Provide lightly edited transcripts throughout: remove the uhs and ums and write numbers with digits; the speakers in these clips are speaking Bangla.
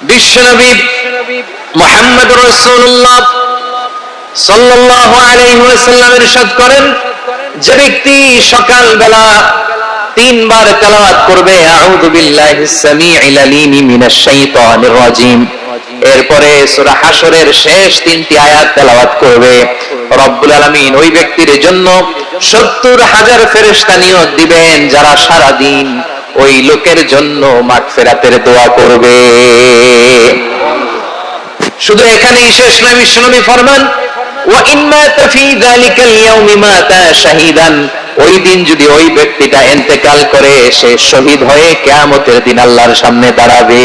বিশ্বনবী মুহাম্মদ রাসূলুল্লাহ সাল্লাল্লাহু আলাইহি ওয়াসাল্লাম ইরশাদ করেন, যে ব্যক্তি সকাল বেলা তিনবার তেলাওয়াত করবে আউযু বিল্লাহিস সামিউল আলিম মিনাশ শাইতানির রাজিম, এরপরে সূরা হাশরের শেষ তিনটি আয়াত তেলাওয়াত করবে, রব্বুল আলামিন ওই ব্যক্তির জন্য ৭০,০০০ ফেরেশতা নিয়োগ দিবেন যারা সারা দিন ওই লোকের জন্য মাগফিরাতের দোয়া করবে। শুধু এখানেই শেষ নয়, বিশ্বনবী ফরমান ওয়া ইম্মা ফি যালিকাল ইয়াউমি মাতা শাহীদান, ওই দিন যদি ওই ব্যক্তিটা ইন্তেকাল করে সে শহীদ হয়ে কিয়ামতের দিন আল্লাহর সামনে দাঁড়াবে।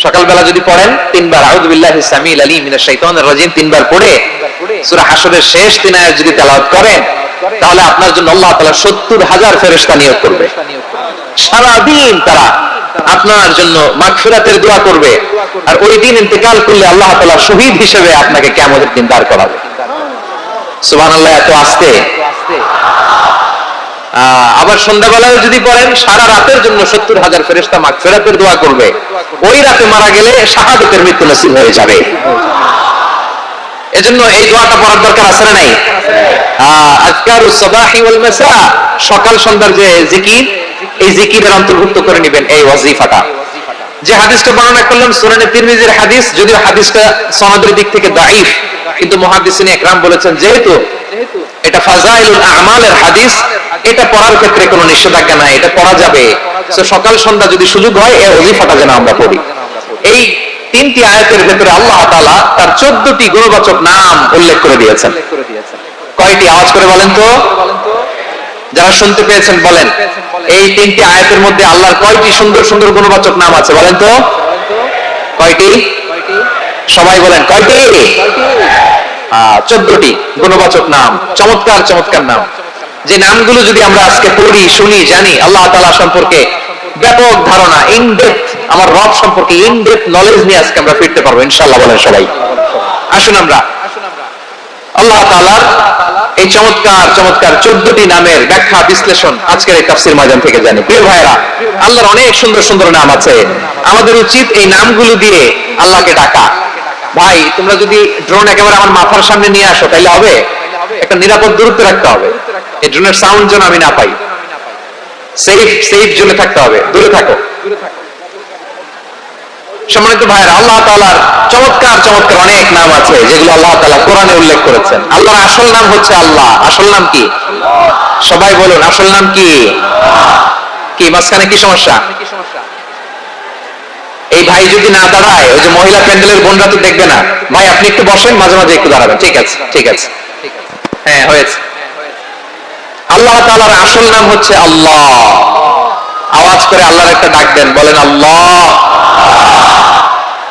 সকালবেলা যদি পড়েন তিনবার আউযু বিল্লাহিস সামিউল আলিম মিনাশ শাইতানির রাজিম তিনবার পড়ে সূরা হাশরের শেষ তিন আয়াত যদি তেলাওয়াত করেন, তাহলে আপনার জন্য আল্লাহ তাআলা ৭০,০০০ ফেরেশতা নিয়োগ করবে। সারা দিন তারা আপনার জন্য মাগফিরাতের দোয়া করবে, আর ওই দিন ইন্তেকাল করলে আল্লাহ তাআলা শহীদ হিসেবে আপনাকে কিয়ামতের দিন দাঁড় করাবে। সুবহানাল্লাহ, এত আস্তে। আবার সন্ধ্যাবেলায় যদি পড়েন সারা রাতের জন্য ৭০,০০০ ফেরেশতা মাগফিরাতের দোয়া করবে। ওই রাতে মারা গেলে শাহাদাতের মৃত্যু নসিব হয়ে যাবে। এজন্য এই দোয়াটা পড়ার দরকার আছে না নাই? আযকারুস সাবাহি ওয়াল মাসা, সকাল সন্ধ্যার যে জিকির, এই জিকিরের অন্তর্ভুক্ত করে নেবেন এই ওয়াজিফাটা। যে হাদিসটা বর্ণনা করলাম সুনানে তিরমিজির হাদিস, যদিও হাদিসটা সনদের দিক থেকে দাঈফ, কিন্তু মুহাদ্দিসিন ইকরাম বলেছেন যেহেতু এটা ফাযাইলুল আমালের হাদিস, এটা পড়ার ক্ষেত্রে কোনো নিষেধাজ্ঞা নাই, এটা পড়া যাবে। সকাল সন্ধ্যা যদি সুযোগ হয় এই ওয়াজিফাটা যেন আমরা পড়ি। এই তিনটি আয়াতের ভেতরে আল্লাহ তাআলা তার 14টি গুণবাচক নাম উল্লেখ করে দিয়েছেন। কয়টি? আওয়াজ করে বলেন তো, যারা শুনতে পেয়েছেন বলেন, এই তিনটি আয়াতের মধ্যে আল্লাহর কয়টি সুন্দর সুন্দর গুণবাচক নাম আছে বলেন তো? কয়টি? সবাই বলেন কয়টি? 14টি গুণবাচক নাম, চমৎকার চমৎকার নাম। যে নামগুলো যদি আমরা আজকে পড়ি, শুনি, জানি, আল্লাহ তাআলা সম্পর্কে ব্যাপক ধারণা, ইন ডেপথ, আমার রব সম্পর্কে ইন ডেপথ নলেজ নিয়ে আজকে আমরা ফিরতে পারবো ইনশাআল্লাহ। বলেন সবাই, আসুন আমরা আল্লাহ তাআলার এই চমৎকার চমৎকার 14টি নামের ব্যাখ্যা বিশ্লেষণ আজকের এই তাফসীর ময়দান থেকে জানি। প্রিয় ভাইরা, আল্লাহর অনেক সুন্দর সুন্দর নাম আছে, আমাদের উচিত এই নামগুলো দিয়ে আল্লাহকে ডাকা। ভাই, তোমরা যদি ড্রোন একেবারে আমার মাথার সামনে নিয়ে আসো তাহলে হবে? একটা নিরাপদ দূরত্ব রাখতে হবে, এই ড্রোনের সাউন্ড যেন আমি না পাই। সেফ জোনে থাকতে হবে, দূরে থাকো। সম্মানিত ভাইরা, আল্লাহ তাআলার চমৎকার চমৎকার অনেক নাম আছে যেগুলো আল্লাহ তাআলা কোরআনে উল্লেখ করেছেন। আল্লাহর আসল নাম হচ্ছে আল্লাহ। আসল নাম কি? সবাই বলুন, আসল নাম কি? কি মাঝখানে কি সমস্যা? এই ভাই যদি না দাঁড়ায়, ওই যে মহিলা প্যান্ডেলের বোনরা তো দেখবে না। ভাই আপনি একটু বসেন, মাঝে মাঝে একটু দাঁড়াবেন। ঠিক আছে, ঠিক আছে, হ্যাঁ হয়েছে। আল্লাহ তাআলার আসল নাম হচ্ছে আল্লাহ। আওয়াজ করে আল্লাহর একটা ডাক দেন, বলেন আল্লাহ।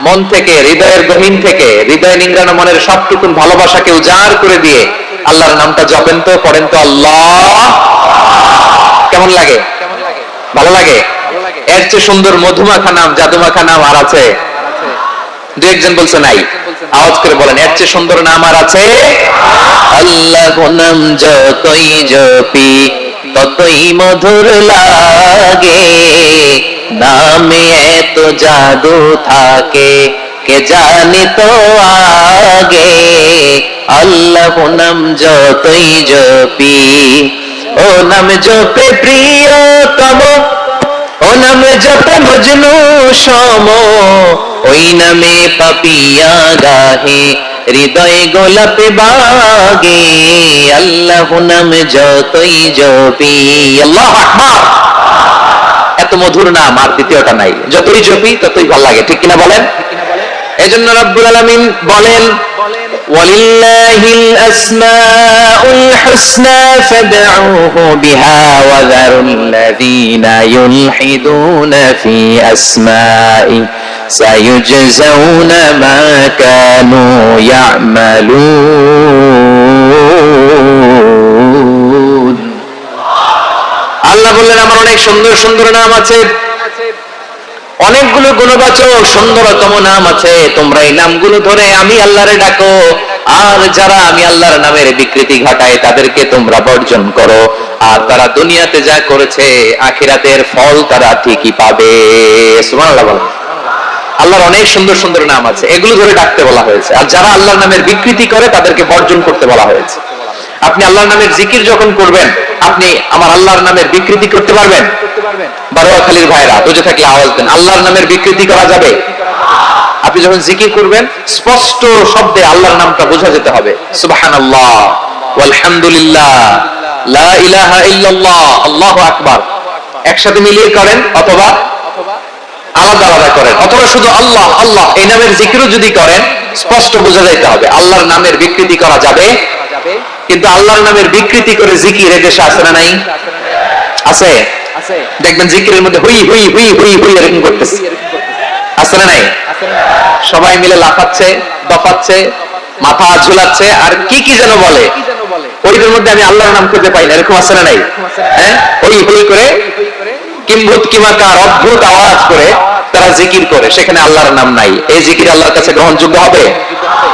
মন থেকে, হৃদয়ের গহীন থেকে, হৃদয় নিংড়ানো মনের সবটুকুন ভালোবাসাকে উজাড় করে দিয়ে আল্লাহর নামটা জপেন তো, পড়েন তো আল্লাহ। কেমন লাগে? ভালো লাগে? এর চেয়ে সুন্দর মধুমাখা নাম, জাদুমাখা নাম আর আছে? দু একজন বলছে নাই। আওয়াজ করে বলেন, এর চেয়ে সুন্দর নাম আর আছে? আল্লাহ নাম যতই জপি ততই মধুর লাগে, নামে এত জাদু থাকে কে জানি তো আগে। আল্লাহ নাম যতই জপি, ও নাম জপে প্রিয়তম, ও নাম জপে মজনু সম, ওই নামে পাপিয়া গাহে হৃদয়ে গোলাপে বাগে। আল্লাহ নাম যতই জপি, আল্লাহু আকবার। এত মধুর নাম আর দ্বিতীয়টা নাই, যতই জপি ততই ভালো লাগে, ঠিক কিনা বলেন? এজন্য রব্বুল আলামিন বলেন, ওয়ালিল্লাহিল আসমাউল হুসনা ফাদউহু বিহা ওয়া যারুল্লাযীনা ইউলহিদুনা ফি আসমাই সায়ুজজাউনা মা কানু ইয়ামালুন। আল্লাহ বললেন, আমার অনেক সুন্দর সুন্দর নাম আছে, অনেকগুলো গুণবাচক সুন্দরতম নাম আছে, তোমরা এই নামগুলো ধরে আমি আল্লাহরে ডাকো, আর যারা আমি আল্লাহর নামের বিকৃতি ঘটায় তাদেরকে তোমরা বর্জন করো। আর তারা দুনিয়াতে যা করেছে আখিরাতের ফল তারা ঠিকই পাবে। সুবহানাল্লাহ বলেন। আল্লাহর অনেক সুন্দর সুন্দর নাম আছে, এগুলো ধরে ডাকতে বলা হয়েছে। আর যারা আল্লাহর নামের বিকৃতি করে তাদেরকে বর্জন করতে বলা হয়েছে। আপনি আল্লাহর নামের জিকির যখন করবেন, আপনি আমার আল্লাহর নামের বিকৃতি করতে পারবেন? বারোয়াখালীর ভাইরা বুঝে থাকলে আওয়াজ দেন, আল্লাহর নামের বিকৃতি করা যাবে? আপনি যখন জিকির করবেন স্পষ্ট শব্দে আল্লাহর নামটা বোঝা যেতে হবে। সুবহানাল্লাহ, আলহামদুলিল্লাহ, লা ইলাহা ইল্লাল্লাহ, আল্লাহু আকবার একসাথে মিলিয়ে করেন অথবা আলাদা আলাদা করেন, অথবা শুধু আল্লাহ আল্লাহ এই নামের জিকিরও যদি করেন স্পষ্ট বোঝা যাইতে হবে। আল্লাহর নামের বিকৃতি করা যাবে, কিন্তু আল্লাহর নামের বিকৃতি করে জিকির এদেশে আছে না নাই? আছে। দেখবেন জিকিরের মধ্যে হুই হুই হুই হুই হুই এরকম করতেছে, আছে না নাই? সবাই মিলে লাফাচ্ছে, দফাচ্ছে, মাথা ঝুলাচ্ছে, আর কি কি যেন বলে, ওইটার মধ্যে আমি আল্লাহর নাম খুঁজে পাই না, এরকম আছে না নাই? হ্যাঁ, হুই হুই করে কিম্ভূত কিমাকার অদ্ভুত আওয়াজ করে তারা জিকির করে, সেখানে আল্লাহর নাম নাই। এই জিকির আল্লাহর কাছে গ্রহণযোগ্য হবে?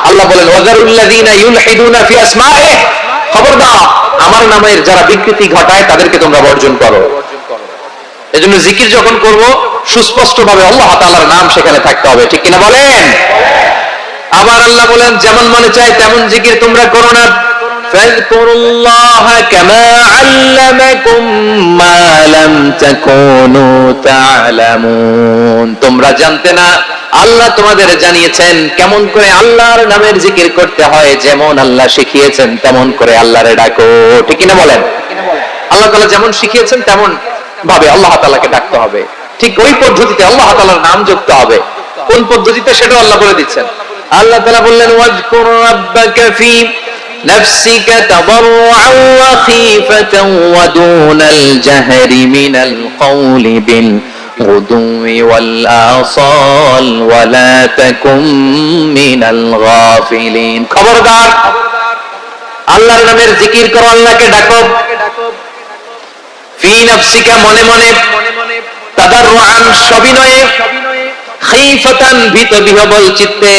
আল্লাহ বলেন ওয়াজারুল্লাযীনা ইউলহিদুনা ফি আসমাইহি, খবরদার আমার নামের যারা বিকৃতি ঘটায় তাদেরকে তোমরা বর্জন করো। এজন্য জিকির যখন করব সুস্পষ্ট ভাবে আল্লাহ তাআলার নাম সেখানে থাকতে হবে, ঠিক কিনা বলেন? আবার আল্লাহ বলেন যেমন মনে চায় তেমন জিকির তোমরা করো না। ফাযকুরুল্লাহা কামা আল্লামাকুম মা লাম তাকুনু তা'লামুন, তোমরা জানতে না, আল্লাহ তোমাদের জানিয়েছেন কেমন করে আল্লাহর নামের জিকির করতে হয়, যেমন আল্লাহ শিখিয়েছেন তেমন করে আল্লাহরে ডাকো, ঠিক কিনা বলেন? আল্লাহ তাআলা যেমন শিখিয়েছেন তেমন ভাবে আল্লাহ তাআলাকে ডাকতে হবে, ঠিক ওই পদ্ধতিতে আল্লাহ তাআলার নাম যুক্ত হবে। কোন পদ্ধতিতে সেটা আল্লাহ বলে দিচ্ছেন। আল্লাহ তাআলা বললেন ওয়াজকুর রাব্বাকা ফি নাফসিকা তাদাররুআন ওয়া খীফাতান ওয়া দুনাল জাহরি মিনাল কওলি বিল গুদুই ওয়াল আসাল ওয়া লা তাকুম মিনাল গাফিলিন, খবরদার আল্লাহর নামের জিকির করো, আল্লাহকে ডাকো। ফি নাফসিকা মনে মনে, তাদাররুআন সবিনয়ে, খীফাতান ভীত বিহবল চিত্তে,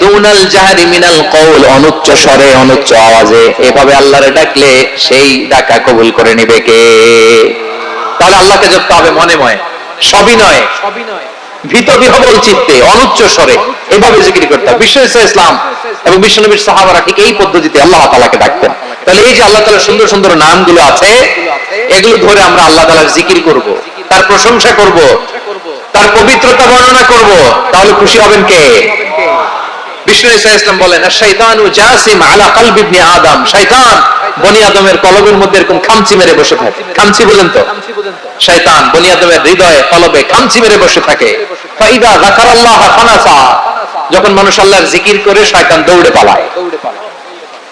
দুনাল জাহরি মিনাল কওল অনুচ্চ স্বরে অনুচ্চ আওয়াজে, এভাবে আল্লাহরে ডাকলে সেই ডাকা কবুল করে নেবে কে? তাহলে আল্লাহকে জপতে হবে মনে মনে, সবিনয়ে, ভীত বিহবল চিত্তে, অনুচ্চ স্বরে, এভাবে জিকির করতে হবে। বিশ্ব ইসলাম এবং বিশ্বনবীর সাহাবারা ঠিক এই পদ্ধতিতে আল্লাহ তাআলাকে ডাকতেন। তাহলে এই যে আল্লাহ তাআলার সুন্দর সুন্দর নামগুলো আছে, এগুলো ধরে আমরা আল্লাহ তাআলার জিকির করব, তার প্রশংসা করব, তার পবিত্রতা বর্ণনা করব, তাহলে খুশি হবেন কে? বিষ্ণু ইসলাম বলেন শাইতানু জাসিম আলা কলবি ইবনে আদম, শয়তান বনি আদমের কলবের মধ্যে এরকম খামচি মেরে বসে থাকে। খামচি বুঝেন তো? শয়তান বনি আদমের হৃদয়ে কলবে খামচি মেরে বসে থাকে। ফাইদা যাকারাল্লাহ ফানাসা, যখন মানুষ আল্লাহর জিকির করে শয়তান দৌড়ে পালায়।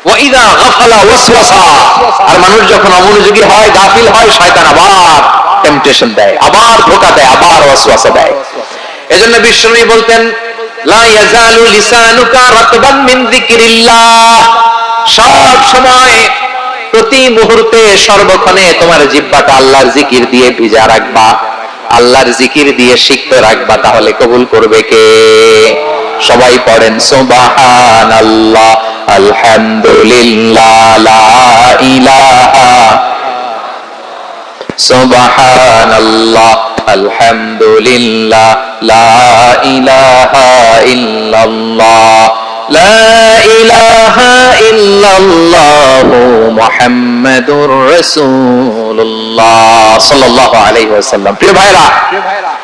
ওয়া ইযা গাফালা ওয়াসওয়াসা, আর মানুষ যখন অমনোযোগী হয়, গাফিল হয়, শয়তান আবার টেম্পটেশন দেয়, আবার ধোঁকা দেয়, আবার ওয়াসওয়াসা দেয়। এজন্য বিশ্বনবী বলতেন লা ইয়াজালু লিসানুকা রাতবান মিন যিকরিল্লাহ, সব সময় প্রতি মুহূর্তে সর্বক্ষণে তোমার জিহ্বাটা আল্লাহর জিকির দিয়ে ভিজা রাখবা, আল্লাহর জিকির দিয়ে সিক্ত রাখবা, তাহলে কবুল করবে কে? সবাই পড়েন সুবহানাল্লাহ, আলহামদুলিল্লাহ, লা ইলাহা, সুবহানাল্লাহ, আলহামদুলিল্লাহ, লা ইলাহা ইল্লাল্লাহ, লা ইলাহা ইল্লাল্লাহু মুহাম্মাদুর রাসূলুল্লাহ সাল্লাল্লাহু আলাইহি ওয়াসাল্লাম। প্রিয় ভাইরা,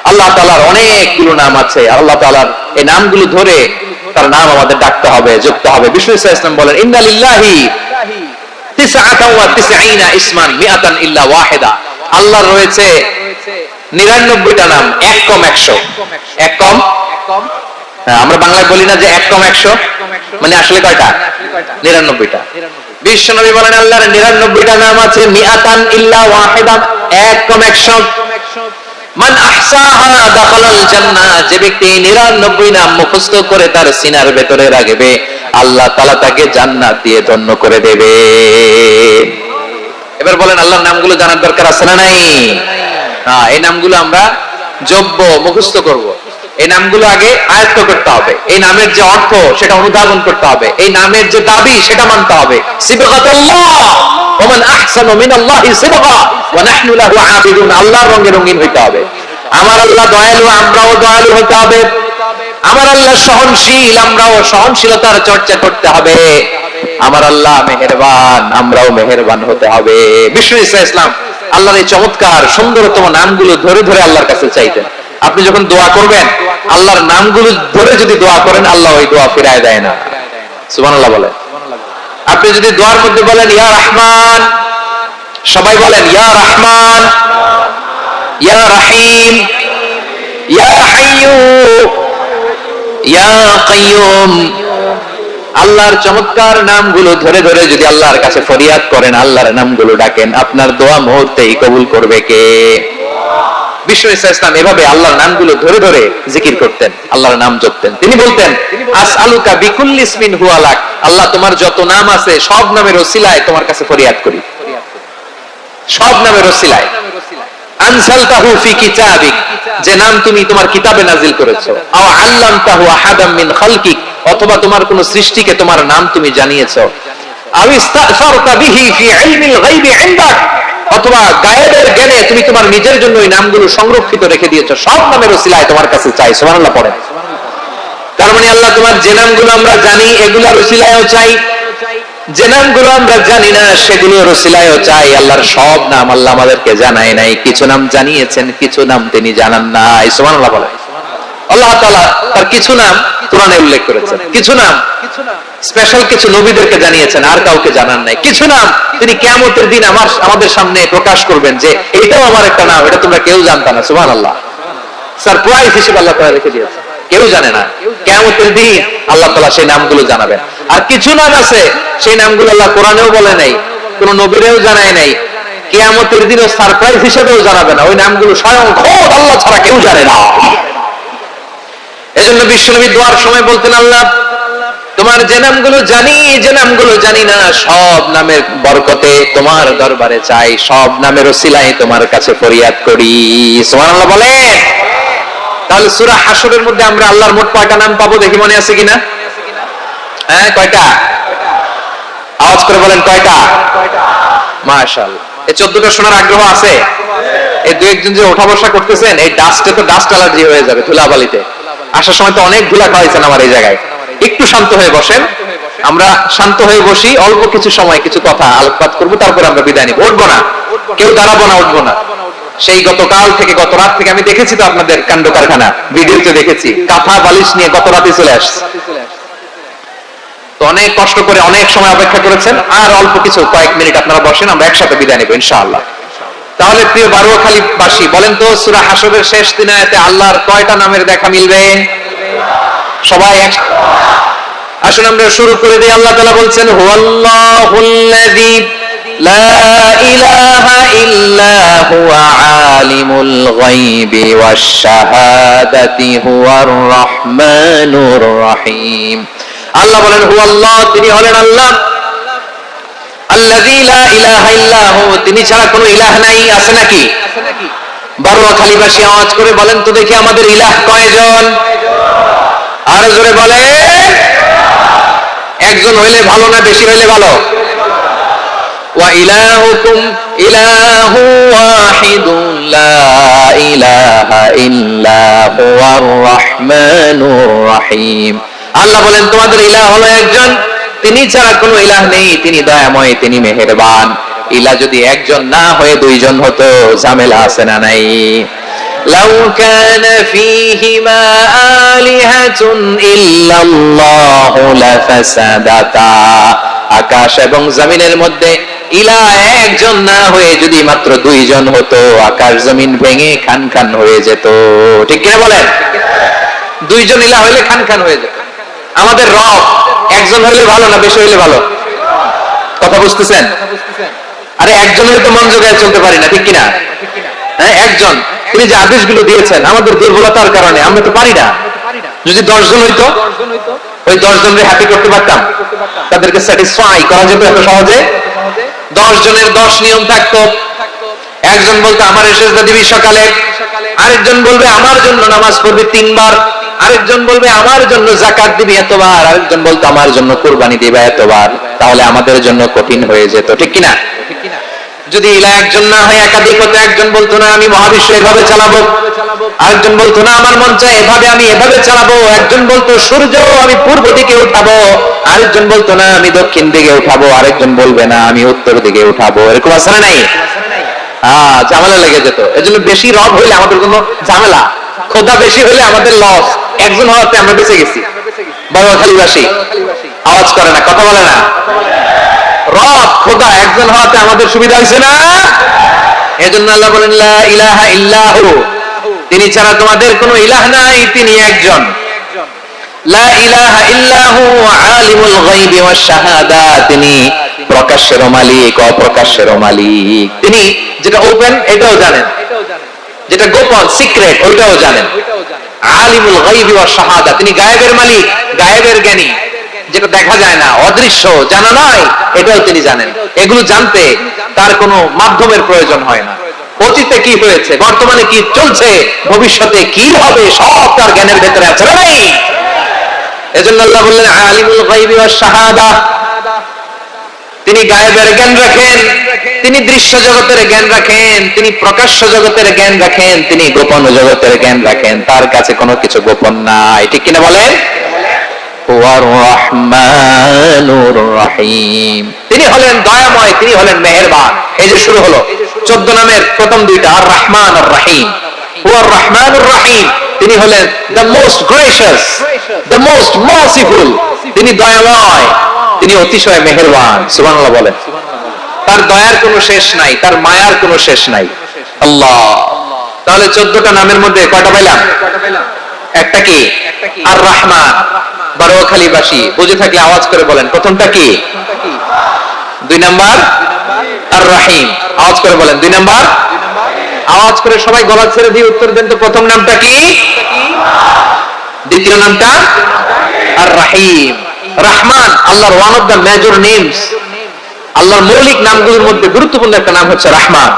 আল্লাহ তাআলার অনেকগুলো নাম আছে। আল্লাহ তাআলার এই নামগুলো ধরে তার নাম আমাদের ডাকতে হবে, যুক্ত হবে। বিষ্ণু ইসলাম বলেন ইন্না লিল্লাহি 99 ইসমান মিআতান ইল্লা ওয়াহিদা, আল্লাহর রয়েছে 99টা নাম, এক কম 100। এক কম, আমরা বাংলায় বলি না যে এক কম 100, মানে আসলে কয়টা? 99টা। বিশ্বনবী বলেন আল্লাহর 99টা নাম আছে, মিআতান ইল্লা ওয়াহিদা, এক কম 100। মান আহসাহা দাখালাল জান্নাহ, যে ব্যক্তি 99 নাম মুখস্থ করে তার সিনার ভেতরে রাখবে, আল্লাহ তাআলা তাকে জান্নাত দিয়ে ধন্য করে দেবে। এবার বলেন আল্লাহর নামগুলো জানার দরকার আছে না নাই? হ্যাঁ, এই নামগুলো আমরা জপবো, মুখস্থ করব। এই নামগুলো আগে আয়ত্ত করতে হবে, এই নামের যে অর্থ সেটা অনুধাবন করতে হবে, এই নামের যে দাবি সেটা মানতে হবে। সিবগাতুল্লাহ ওয়া মান আহসানু মিনাল্লাহি সিবগা ওয়া নাহনু লাহু আবিদুন। আল্লাহর রঙে রঙিন হইতে হবে। আমার আল্লাহ দয়ালু, আমরাও দয়ালু হতে হবে। আমার আল্লাহ সহনশীল, আমরাও সহনশীলতার চর্চা করতে হবে। আমার আল্লাহ মেহেরবান, আমরাও মেহেরবান হতে হবে। বিষ্ণু ঈসা ইসলাম আল্লাহর এই চমৎকার সুন্দরতম নামগুলো ধরে ধরে আল্লাহর কাছে চাইতেন। আপনি যখন দোয়া করবেন আল্লাহর নামগুলো ধরে যদি দোয়া করেন, আল্লাহ ওই দোয়া ফিরায় দেয় না। সুবহানাল্লাহ বলেন। আপনি যদি দোয়ার মধ্যে বলেন ইয়া রহমান, সবাই বলেন ইয়া রহমান, ইয়া রহিম, ইয়া হাইয়্যু, ইয়া কাইয়্যুম, আল্লাহর চমৎকার নামগুলো ধরে ধরে যদি আল্লাহর কাছে ফরিয়াদ করেন, আল্লাহর নামগুলো ডাকেন, আপনার দোয়া মুহূর্তেই কবুল করবে কে? বিষ্ণু ঈসা ইসলাম এভাবে আল্লাহর নামগুলো ধরে ধরে জিকির করতেন, আল্লাহর নাম জপতেন। তিনি বলতেন আসআলুকা বিকুল্লি ইসমিন হুয়া লাক, আল্লাহ তোমার যত নাম আছে সব নামের ওসিলায় তোমার কাছে ফরিয়াদ করি, সব নামের ওসিলায়। আনসালতাহু ফি কিতাবিক, যে নাম তুমি তোমার কিতাবে নাজিল করেছো। আও আল্লামতাহু আহাদাম মিন খালকিক, অথবা তোমার কোন সৃষ্টিকে তোমার নাম তুমি জানিয়েছো। আও ইস্তাগফারতা বিহি ফি ইলমিল গায়বি ইনদাক, অথবা গায়েবের জ্ঞানে তুমি তোমার নিজের জন্য এই নামগুলো সংরক্ষিত রেখে দিয়েছো। সব নামের ওসিলায় তোমার কাছে চাই। সুবহানাল্লাহ পড়েন। তার মানে আল্লাহ তোমার যে নামগুলো আমরা জানি এগুলোর ওসিলায়ও চাই, যে নামগুলো আমরা জানি না সেগুলোর ওসিলায়ও চাই। আল্লাহর সব নাম আল্লাহ আমাদেরকে জানায় নাই, কিছু নাম জানিয়েছেন, কিছু নাম তিনি জানান নাই। সুবহানাল্লাহ বলেন। আল্লাহ তাআলা তার কিছু নাম কোরআনে উল্লেখ করেছেন, কিছু নাম স্পেশাল কিছু নবীদেরকে জানিয়েছেন, আর কাউকে জানান নাই। কিছু নাম তিনি কিয়ামতের দিন আমাদের সামনে প্রকাশ করবেন যে এটাও আমার একটা নাম, এটা তোমরা কেউ জানতা না। সুবহানাল্লাহ। সারপ্রাইজ হিসেবে আল্লাহ তাআলা রেখে দিয়েছেন, কেউ জানে না। কিয়ামতের দিন আল্লাহ তাআলা সেই নামগুলো জানাবেন। আর কিছু নাম আছে সেই নামগুলো আল্লাহ কোরআনেও বলে নাই, কোন নবীরেও জানায় নাই, কিয়ামতের দিনও সারপ্রাইজ হিসেবেও জানাবে না। ওই নামগুলো স্বয়ং খোদ আল্লাহ ছাড়া কেউ জানে না। এজন্য বিশ্বনবী দোয়ার সময় বলতেন আল্লাহ তোমার যে নামগুলো জানি, যে নামগুলো জানি না, সব নামের বরকতে তোমার দরবারে চাই, সব নামের ওসিলায় তোমার কাছে ফরিয়াদ করি। সুবহানাল্লাহ বলেন। তাহলে সূরা হাশরের মধ্যে আমরা আল্লাহর মোট কয়টা নাম পাবো দেখি, মনে আছে কিনা? হ্যাঁ, কয়টা? আওয়াজ করে বলেন কয়টা? মাশাআল্লাহ। এই 14টা শোনার আগ্রহ আছে? এই দুই একজন যে ওঠা বসা করতেছেন, এই ডাস্টে তো ডাস্ট অ্যালার্জি হয়ে যাবে, ধুলাবালিতে। আসার সময় তো অনেক ধুলা খাওয়াইছেন আমার এই জায়গায়। একটু শান্ত হয়ে বসেন, আমরা শান্ত হয়ে বসি, অল্প কিছু সময় কিছু কথা আলোকপাত করবো, তারপরে আমরা বিদায় নিব। উঠবো না, কেউ দাঁড়াবো না, উঠবো না। সেই গতকাল থেকে, গত রাত থেকে আমি দেখেছি তো আপনাদের কাণ্ড কারখানা, ভিডিওতে দেখেছি, কাঁথা বালিশ নিয়ে গত রাতে চলে আসছে। তো অনেক কষ্ট করে অনেক সময় অপেক্ষা করেছেন, আর অল্প কিছু কয়েক মিনিট আপনারা বসেন, আমরা একসাথে বিদায় নিব ইনশাআল্লাহ। তাহলে প্রিয় বারুয়াখালীবাসী বলেন তো, সূরা হাশরের শেষ দিন আয়াতে আল্লাহর কয়টা নামের দেখা মিলবে? সবাই আসুন আমরা শুরু করে দিই। আল্লাহ তাআলা বলছেন হুয়াল্লাহুল্লাযী লা ইলাহা ইল্লা হুয়া আলিমুল গায়বি ওয়াশ শাহাদাতি হুয়ার রহমানুর রহিম। আল্লাহ বলেন হুয়াল্লাহ, তিনি হলেন আল্লাহ, আল্লাযী লা ইলাহা ইল্লা হু, তিনি ছাড়া কোনো ইলাহ নাই। আছে নাকি? বারুয়াখালীবাসী আওয়াজ করে বলেন তো দেখি আমাদের ইলাহ কয়জন? আর জোরে বলেন। একজন হইলে ভালো না বেশি হইলে ভালো? ওয়া ইলাহুকুম ইলাহু ওয়াহিদুন লা ইলাহা ইল্লা হুয়ার রহমানুর রহিম। আল্লাহ বলেন তোমাদের ইলাহ হলো একজন, তিনি ছাড়া কোনো ইলাহ নেই, তিনি দয়াময়, তিনি মেহেরবান। ইলাহ যদি একজন না হয়ে দুইজন হতো, ঝামেলা আছে না নাই? লাউ কানা ফীহিমা আলিহাতুন ইল্লাল্লাহু লাফাসাদাতা, আকাশ এবং জমিনের মধ্যে ইলাহ একজন না হয়ে যদি মাত্র দুইজন হতো, আকাশ জমিন ভেঙে খান খান হয়ে যেত। ঠিক কিনা বলেন? দুইজন ইলাহ হইলে খান খান হয়ে যেত। আমাদের রব একজন হইলে ভালো না বেশি হইলে ভালো? কথা বুঝতেছেন? আরে একজন হইলে তো মন জোগায় চলতে পারি না, ঠিক কিনা? হ্যাঁ, একজন, তিনি যে আদেশগুলো দিয়েছেন আমাদের দুর্বলতার কারণে আমরা তো পারি না। যদি 10 জন হইতো, ওই 10 জনের হ্যাপি করতে পারতাম, তাদেরকে স্যাটিসফাই করা যেত এত সহজে। 10 জনের 10 নিয়ম থাকতো, একজন বলতো আমার সেজদা দিবি সকালে, আরেকজন বলবে আমার জন্য নামাজ পড়বি 3 বার, আরেকজন বলবে আমার জন্য যাকাত দিবি এতবার, আরেকজন বলতো আমার জন্য কুরবানি দিবে এতবার। তাহলে আমাদের জন্য কঠিন হয়ে যেত, ঠিক কিনা? যদি ইলা একজন না হয় একাধিক হতো, একজন বলতো না আমি মহাবিশ্ব এভাবে চালাবো, আরেকজন বলতো না আমার মন চায় এভাবে আমি এভাবে চালাবো, একজন বলতো সূর্য আমি পূর্ব দিকে উঠাবো, আরেকজন বলতো না আমি দক্ষিণ দিকে উঠাবো, আরেকজন বলবে না আমি উত্তর দিকে উঠাবো। এরকম আছে না নাই? ঝামেলা লেগে যেত। এজন্য বেশি রব হইলে আমাদের কোনো ঝামেলা, খোদা বেশি হইলে আমাদের লস। একজন হওয়াতে আমরা বেঁচে গেছি। বারোয়াখালীবাসী আওয়াজ করে না, কথা বলে না। রব খোদা একজন হওয়াতে আমাদের সুবিধা হয়েছে না। এজন্য আল্লাহ বলেন লা ইলাহা ইল্লাহু, তিনি ছাড়া তোমাদের কোনো ইলাহ নাই, তিনি একজন। লা ইলাহা ইল্লাহু আলিমুল গায়বি ওয়াশ শাহাদা, তিনি প্রকাশের মালিক অপ্রকাশের মালিক। তিনি যেটা ওপেন এটাও জানেন, যেটা গোপন সিক্রেট ওইটাও জানেন। আলিমুল গায়বি ওয়াশ শাহাদা, তিনি গায়েবের মালিক, গায়েবের জ্ঞানী, যেটা দেখা যায় না, অদৃশ্য, জানা নাই, এটাও তিনি জানেন। এগুলো জানতে তার কোনো মাধ্যমের প্রয়োজন হয় না। অতীতে কি হয়েছে, বর্তমানে কি চলছে, ভবিষ্যতে কি হবে, সব তার জ্ঞানের ভেতরে আছে না নাই? এজন্য আল্লাহ বললেন আলিমুল গায়বি ওয়াশ শাহাদা, তিনি গায়েবের জ্ঞান রাখেন, তিনি দৃশ্য জগতের জ্ঞান রাখেন, তিনি প্রকাশ্য জগতের জ্ঞান রাখেন, তিনি গোপন জগতের জ্ঞান রাখেন। তার কাছে কোনো কিছু গোপন নাই, ঠিক কিনা বলেন? ওয়ার রহমানুর রহিম, তিনি হলেন দয়াময়, তিনি হলেন মেহেরবান। এই যে শুরু হলো 14 নামের প্রথম দুইটা, আর রহমান আর রহিম। ওয়ার রহমানুর রহিম, তিনি হলেন the most gracious, the most merciful, তিনি দয়াময়, তিনি অতিশয় মেহেরবান। সুবহানাল্লাহ বলেন। তার দয়ার কোনো শেষ নাই, তার মায়ার কোনো শেষ নাই। আল্লাহ, তাহলে 14টা নামের মধ্যে কয়টা পাইলাম? একটা কি? আর রহমান। বারোয়াখালীবাসী বুঝে থাকলে আওয়াজ করে বলেন প্রথমটা কি? 2 নাম্বার আর রহিম। আওয়াজ করে বলেন 2 নাম্বার। আওয়াজ করে সবাই গলা ছেড়ে দিয়ে উত্তর দেন তো, প্রথম নামটা কি? দ্বিতীয় নামটা আর রহিম। রহমান আল্লাহর one of the major names, আল্লাহর মৌলিক নামগুলোর মধ্যে গুরুত্বপূর্ণ একটা নাম হচ্ছে রহমান।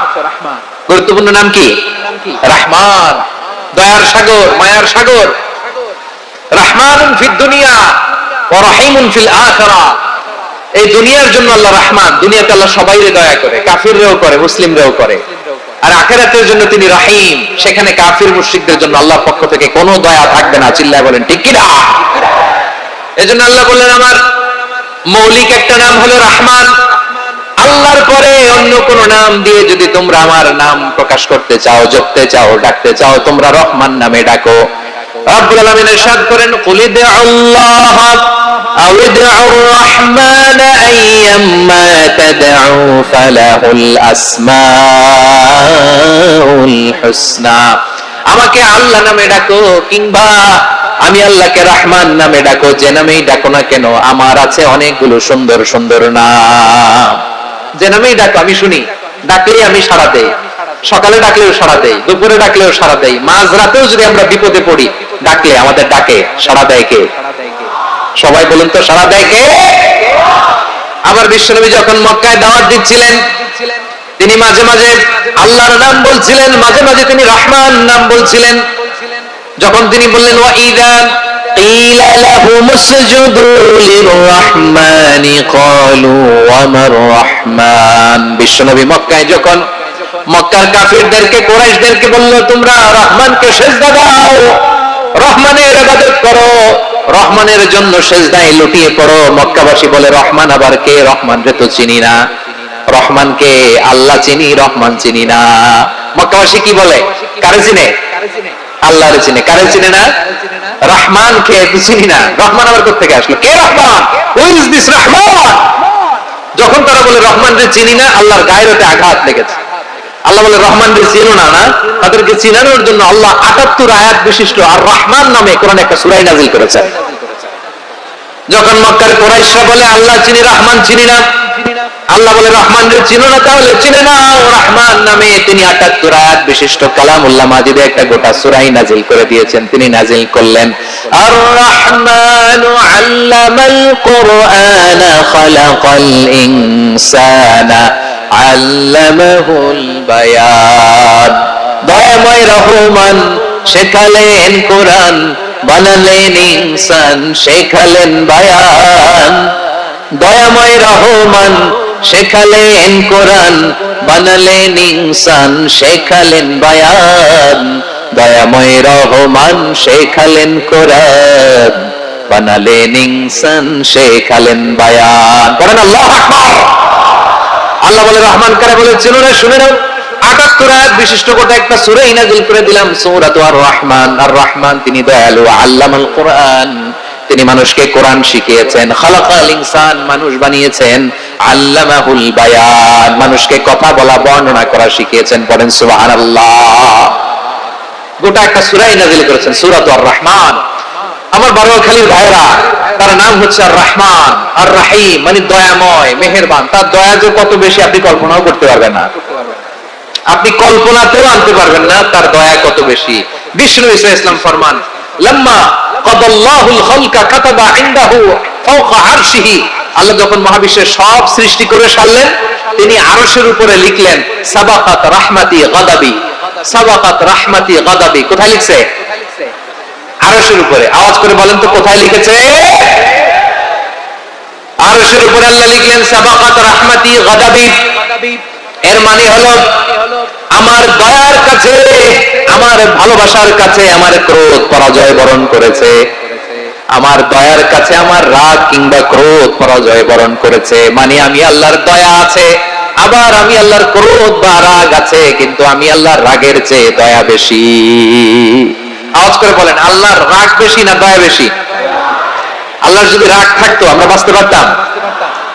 গুরুত্বপূর্ণ নাম কি? রহমান, দয়ার সাগর, মায়ার সাগর। রহমানুন ফিদ দুনিয়া ওয়া রহিমুন ফিল আখিরা, এই দুনিয়ার জন্য আল্লাহ রহমান, দুনিয়াতে আল্লাহ সবাইরে দয়া করে, কাফিররেও করে, মুসলিমরেও করে। আর আখিরাতের জন্য তিনি রহিম, সেখানে কাফির মুশরিকদের জন্য আল্লাহর পক্ষ থেকে কোনো দয়া থাকবে না। চিল্লায় বলেন ঠিক কি না? এজন্য আল্লাহ বললেন আমার মৌলিক একটা নাম হলো রহমান। আল্লাহর পরে অন্য কোন নাম দিয়ে যদি তোমরা আমার নাম প্রকাশ করতে চাও, জপতে চাও, ডাকতে চাও, তোমরা রহমান নামে ডাকো। রব্বুল আলামিন ইরশাদ করেন কুল ইদউল্লাহ আও ইদউর রহমান আইয়াম্মা তাদউ ফালাহুল আসমাউল হুসনা, আমাকে আল্লাহ নামে ডাকো কিংবা আমি আল্লাহকে রহমান নামে ডাকো, যে নামেই ডাকো না কেন আমার আছে অনেকগুলো সুন্দর সুন্দর নাম। যে নামেই ডাকো আমি শুনি, ডাকলেই আমি সাড়া দেই। সকালে ডাকলেও সাড়া দেই, দুপুরে ডাকলেও সাড়া দেই, মাঝরাতেও যদি আমরা বিপদে পড়ি ডাকলে আমাদের ডাকে সাড়া দেয় কে? সবাই বলুন তো, সাড়া দেয় কে? আবার বিশ্বনবী যখন মক্কায় দাওয়াত দিচ্ছিলেন, তিনি মাঝে মাঝে আল্লাহর নাম বলছিলেন, মাঝে মাঝে তিনি রহমান নাম বলছিলেন। যখন তিনি বললেন ওয়া ইযা কিলা লাহুম উসজুদু লিররহমানি ক্বালু ওয়া মার রহমান, বিশ্বনবী মক্কায় যখন মক্কার কাফিরদেরকে, কুরাইশদেরকে বলল তোমরা রহমানকে সিজদা দাও, রহমানের ইবাদত করো, রহমানের জন্য সিজদায় লুটিয়ে পড়ো, মক্কাবাসী বলে রহমান আবার কে? রহমান রে তো চিনি না। রহমানকে আল্লাহ চিনি, রহমান চিনি না। মক্কাবাসী কি বলে? কারে চিনে? আল্লাহরে চিনে। কারে চিনে না? রহমান কে চিনি না। রহমান আবার কোথা থেকে আসলো? কে Rahman? Who is this Rahman? যখন তারা বলে রহমান রে চিনি না, আল্লাহর গায়ের ওতে আঘাত লেগেছে। আল্লাহ বলে রহমান রে চিনো না, না? তাদেরকে চিনানোর জন্য আল্লাহ ৭৮ আয়াত বিশিষ্ট আর রহমান নামে কোরআনে একটা সূরা নাযিল করেছেন। যখন মক্কার কুরাইশরা বলে আল্লাহ চিনি, রহমান চিনি না, আল্লাহ বলে রহমান রে চিনো না, তাহলে চিনে নাও রহমান নামে। তিনি ৭৮ আয়াত বিশিষ্ট কালামুল্লাহ মাজিদে একটা গোটা সূরা নাযিল করে দিয়েছেন। তিনি নাযিল করলেন আর রহমানু আল্লামাল কুরআনা খালাকাল ইনসানা আল্লামাহুল বায়ান। দয়াময় রহমান শেখালেন কোরআন, বানালেন ইনসান শেখালেন বায়ান। দয়াময় রহমান শেখালেন কোরআন, বানালেন ইনসান শেখালেন বায়ান। দয়াময় রহমান শেখালেন কোরআন, বানালেন ইনসান শেখালেন বায়ান। পড়েন আল্লাহু আকবার। আল্লাহ বলে রহমান কারে বলে চিনো না, শুনে নাও। ৭৮ আয়াত বিশিষ্ট গোটা একটা সূরা নাযিল করে দিলাম, সূরাতু আর-রহমান। আর রহমান তিনি দয়ালু, আল্লামাল কোরআন তিনি মানুষকে কোরআন শিখিয়েছেন, খালাকাল ইনসান মানুষ বানিয়েছেন, আল্লামাহুল বায়ান মানুষকে কথা বলা বর্ণনা করা শিখিয়েছেন। পড়েন সুবহানাল্লাহ। গোটা একটা সূরা নাযিল করেছেন, সূরাতু আর-রহমান। আমার বারোয়াখালীর ভাইরা, তার নাম হচ্ছে আর রহমান আর রাহিম, মানে দয়াময় মেহেরবান। তার দয়া যে কত বেশি আপনি কল্পনাও করতে পারবেন না, আপনি কল্পনাতেও আনতে পারবেন না তার দয়া কত বেশি। বিষ্ণু ঈসা ইসলাম ফরমান, লাম্মা কাদাল্লাহুল খালকা কাতাবা ইনদাহু ফাওকা আরশিহি। আল্লাহ যখন মহাবিশ্বের সব সৃষ্টি করে সারলেন, তিনি আরশের উপরে লিখলেন সাবাকাত রাহমাতি গাদাবি। সাবাকাত রাহমাতি গাদাবি কোথায় লিখছে? আরশের উপরে। আওয়াজ করে বলেন তো কোথায় লিখেছে? আরশের উপরে আল্লাহ লিখলেন সাবাকাত রাহমাতি গাদাবি। এর মানে হলো আমার দয়ার কাছে, আমার ভালোবাসার কাছে আমার ক্রোধ পরাজয় বরণ করেছে। আমার দয়ার কাছে আমার রাগ কিংবা ক্রোধ পরাজয় বরণ করেছে। মানে আমি আল্লাহর দয়া আছে, আবার আমি আল্লাহর ক্রোধ বা রাগ আছে, কিন্তু আমি আল্লাহর রাগের চেয়ে দয়া বেশি। আওয়াজ করে বলেন, আল্লাহর রাগ বেশি না দয়া বেশি? আল্লাহর যদি রাগ থাকতো আমরা বাঁচতে পারতাম?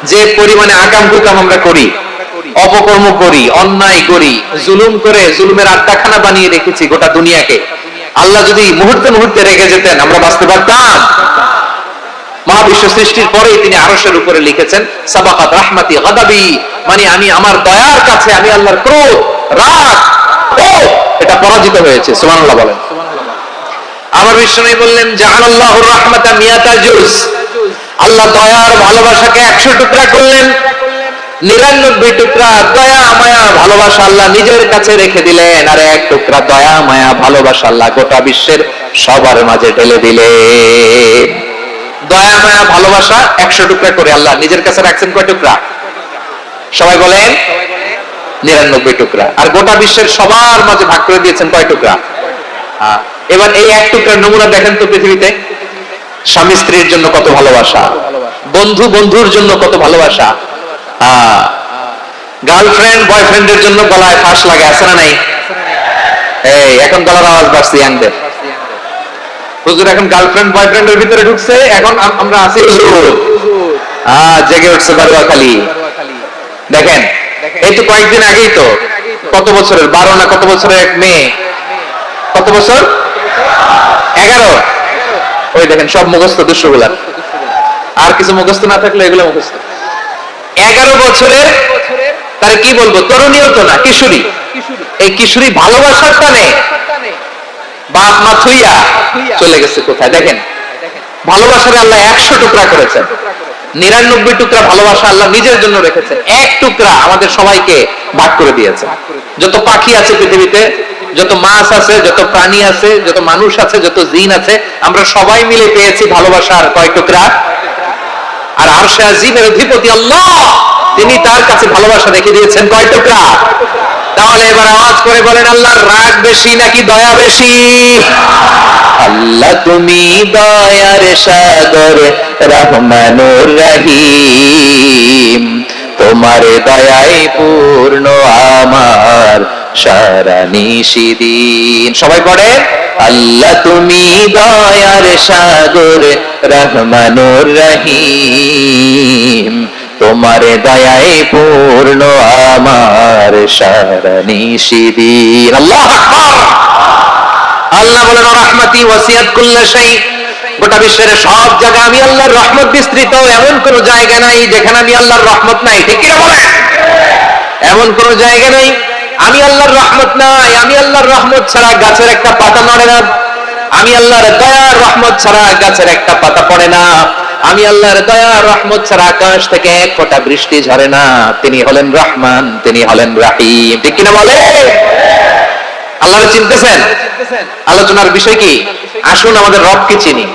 যে পরিমাণে আকাম কুকাম আমরা করি, অপকর্ম করি, অন্যায় করি, জুলুম করে জুলুমের আড্ডাখানা বানিয়ে রেখেছি গোটা দুনিয়াকে, আল্লাহ যদি মুহূর্তে মুহূর্তে রেগে যেতেন আমরা বাঁচতে পারতাম? মহাবিশ্ব সৃষ্টির পরেই তিনি আরশের উপরে লিখেছেন সাবাকাত রাহমাতি গাদাবি, মানে আমি আমার দয়ার কাছে আমি আল্লাহর ক্রোধ রাগ এটা পরাজিত হয়েছে। সুবহানাল্লাহ বলেন। আমার বিশ্বনবী বললেন জাআলাল্লাহুর রাহমাতা মিয়াতা জুজ। আল্লাহ দয়ার ভালোবাসাকে 100 টুকরা করলেন, 99 টুকরা দয়া মায়া ভালোবাসা আল্লাহ নিজের কাছে রেখে দিলেন, আর 1 টুকরা দয়া মায়া ভালোবাসা আল্লাহ গোটা বিশ্বের সবার মাঝে ঢেলে দিলেন। দয়া মায়া ভালোবাসা 100 টুকরা করে আল্লাহ নিজের কাছে রাখছেন কয় টুকরা? সবাই বলেন 99 টুকরা। আর গোটা বিশ্বের সবার মাঝে ভাগ করে দিয়েছেন কয় টুকরা? এবার এই 1 টুকরার নমুনা দেখেন তো পৃথিবীতে। স্বামী স্ত্রীর জন্য কত ভালোবাসা, বন্ধু বন্ধুর জন্য কত ভালোবাসা, গার্লফ্রেন্ড বয়ফ্রেন্ডের জন্য গলায় ফাঁস লাগে, আছে না নাই? এই এখন গলার আওয়াজ বাড়ছে ইয়াংদের। হুজুর এখন গার্লফ্রেন্ড বয়ফ্রেন্ডের ভিতরে ঢুকছে, এখন আমরা আছি জেগে উঠছে বারোয়াখালী। দেখেন এই তো কয়েকদিন আগেই তো, কত বছরের 12 না কত বছরের এক মেয়ে, কত বছর 11, ওই দেখেন সব মুখস্থ দুষ্টগুলা, আর কিছু মুখস্থ না থাকলে এগুলো মুখস্থ। 11 বছরের, তার কি বলবো, তরুণীও তো না, কিশোরী। এই কিশোরী ভালোবাসার টানে বাপ মা থুইয়া চলে গেছে কোথায়? দেখেন ভালোবাসার আল্লাহ 100 টুকরা করেছেন, 99 টুকরা ভালোবাসা আল্লাহ নিজের জন্য রেখেছেন, 1 টুকরা আমাদের সবাইকে ভাগ করে দিয়েছেন। যত পাখি আছে পৃথিবীতে, যত মাছ আছে, যত প্রাণী আছে, যত মানুষ আছে, যত জিন আছে, আমরা সবাই মিলে পেয়েছি ভালোবাসার কয় টুকরা? আর আরশে আজিমের অধিপতি আল্লাহ তিনি তার কাছে ভালোবাসা রেখে দিয়েছেন কয় টুকরা? তাহলে এবার আওয়াজ করে বলেন, আল্লাহর রাগ বেশি নাকি দয়া বেশি? আল্লাহ তুমি দয়ার সাগর রহমানুর রহিম, তোমার দয়ায় পূর্ণ আমার সারা নিশিদিন। সবাই পড়ে, আল্লাহ তুমি দয়ার সাগর রহমানুর রহিম, তোমার দয়ায় পূর্ণ আমার সারা নিশিদিন। আল্লাহু আকবার। আল্লাহ বলেন রাহমাতি ওয়াসিয়াত কুল্লা শাই, গোটা বিশ্বের সব জায়গা আমি আল্লাহর রহমত বিস্তৃত, এমন কোন জায়গা নাই যেখানে আমি আল্লাহর রহমত নাই। ঠিক কি না বলেন? এমন কোন জায়গা নাই আমি আল্লাহর রহমত নাই। আমি আল্লাহর রহমত ছাড়া গাছের একটা পাতা নড়ে না, আমি আল্লাহর দয়ার রহমত ছাড়া গাছের একটা পাতা পড়ে না, আমি আল্লাহর দয়া রহমত ছাড়া আকাশ থেকে এক ফোঁটা বৃষ্টি ঝরে না। তিনি হলেন রহমান, তিনি হলেন রাহিম। ঠিক কিনা বলে? আল্লাহরে চিনতেছেন? আলোচনার বিষয় কি? আসুন আমাদের রবকে চিনি।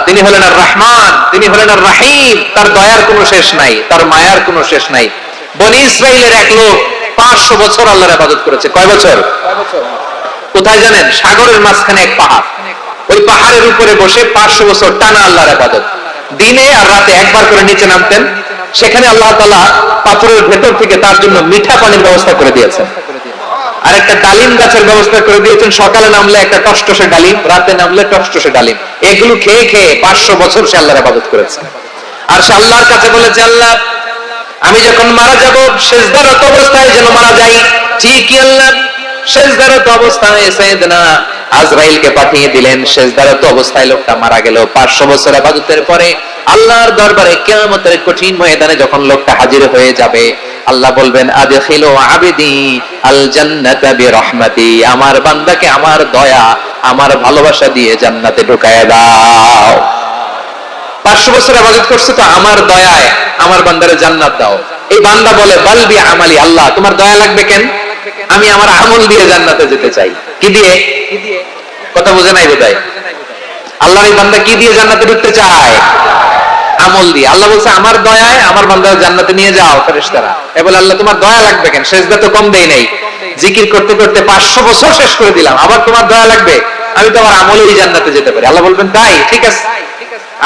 তিনি হলেন আর রহমান, তিনি হলেন আর রাহিম। তার দয়ার কোনো শেষ নাই, তার মায়ার কোনো শেষ নাই। বনি ইসরাইলের এক লোক 500 বছর আল্লাহর ইবাদত করেছে। কয় বছর? কোথায় জানেন? সাগরের মাঝখানে এক পাহাড়। ওই পাহাড়ের উপরে বসে 500 বছর টানা আল্লাহর ইবাদত। দিনে আর রাতে একবার করে নিচে নামতেন। সেখানে আল্লাহ তাআলা পাথরের ভেতর থেকে তার জন্য মিঠা পানির ব্যবস্থা করে দিয়েছেন, আর একটা ডালিম গাছের ব্যবস্থা করে দিয়েছেন। সকালে নামলে একটা টসটসে ডালিম, রাতে নামলে টসটসে ডালিম। এগুলো খেয়ে খেয়ে 500 বছর সে আল্লাহর ইবাদত করেছে। আর সে আল্লাহর কাছে বলেছে, আল্লাহ আমি যখন মারা যাব সিজদারত অবস্থায় যেন মারা যাই। ঠিকই আল্লাহ সিজদারত অবস্থায় সাইয়েদনা আজরাইলকে পাঠিয়ে দিলেন। সিজদারত অবস্থায় লোকটা মারা গেল। 500 বছর ইবাদতের পরে আল্লাহর দরবারে কিয়ামতের কঠিন ময়দানে যখন লোকটা হাজির হয়ে যাবে, আল্লাহ বলবেন আদখিলু আবদি আল জান্নাতা বিরহমাতি, আমার বান্দাকে আমার দয়া, আমার ভালোবাসা দিয়ে জান্নাতে ঢুকায় দাও। 500 বছর ইবাদত করছে তো আমার দয়ায় আমার বান্দারে জান্নাত দাও। এই বান্দা বলে বালবি আমালি, আল্লাহ তোমার দয়া লাগবে কেন? আমি আমার আমল দিয়ে জান্নাতে যেতে চাই। কি দিয়ে? কথা বুঝে নাই বোধহয়। আল্লাহর এই বান্দা কি দিয়ে জান্নাতে ঢুকতে চায়? আমল দিয়ে। আল্লাহ বলছে আমার দয়ায় আমার বান্দাকে জান্নাতে নিয়ে যাও। ফেরেশতারা এ বলে আল্লাহ তোমার দয়া লাগবে কেন? সেজদা তো কম দেই নাই, জিকির করতে করতে 500 বছর শেষ করে দিলাম, আবার তোমার দয়া লাগবে? আমি তো আমার আমলেই জান্নাতে যেতে পারি। আল্লাহ বলবেন তাই, ঠিক আছে,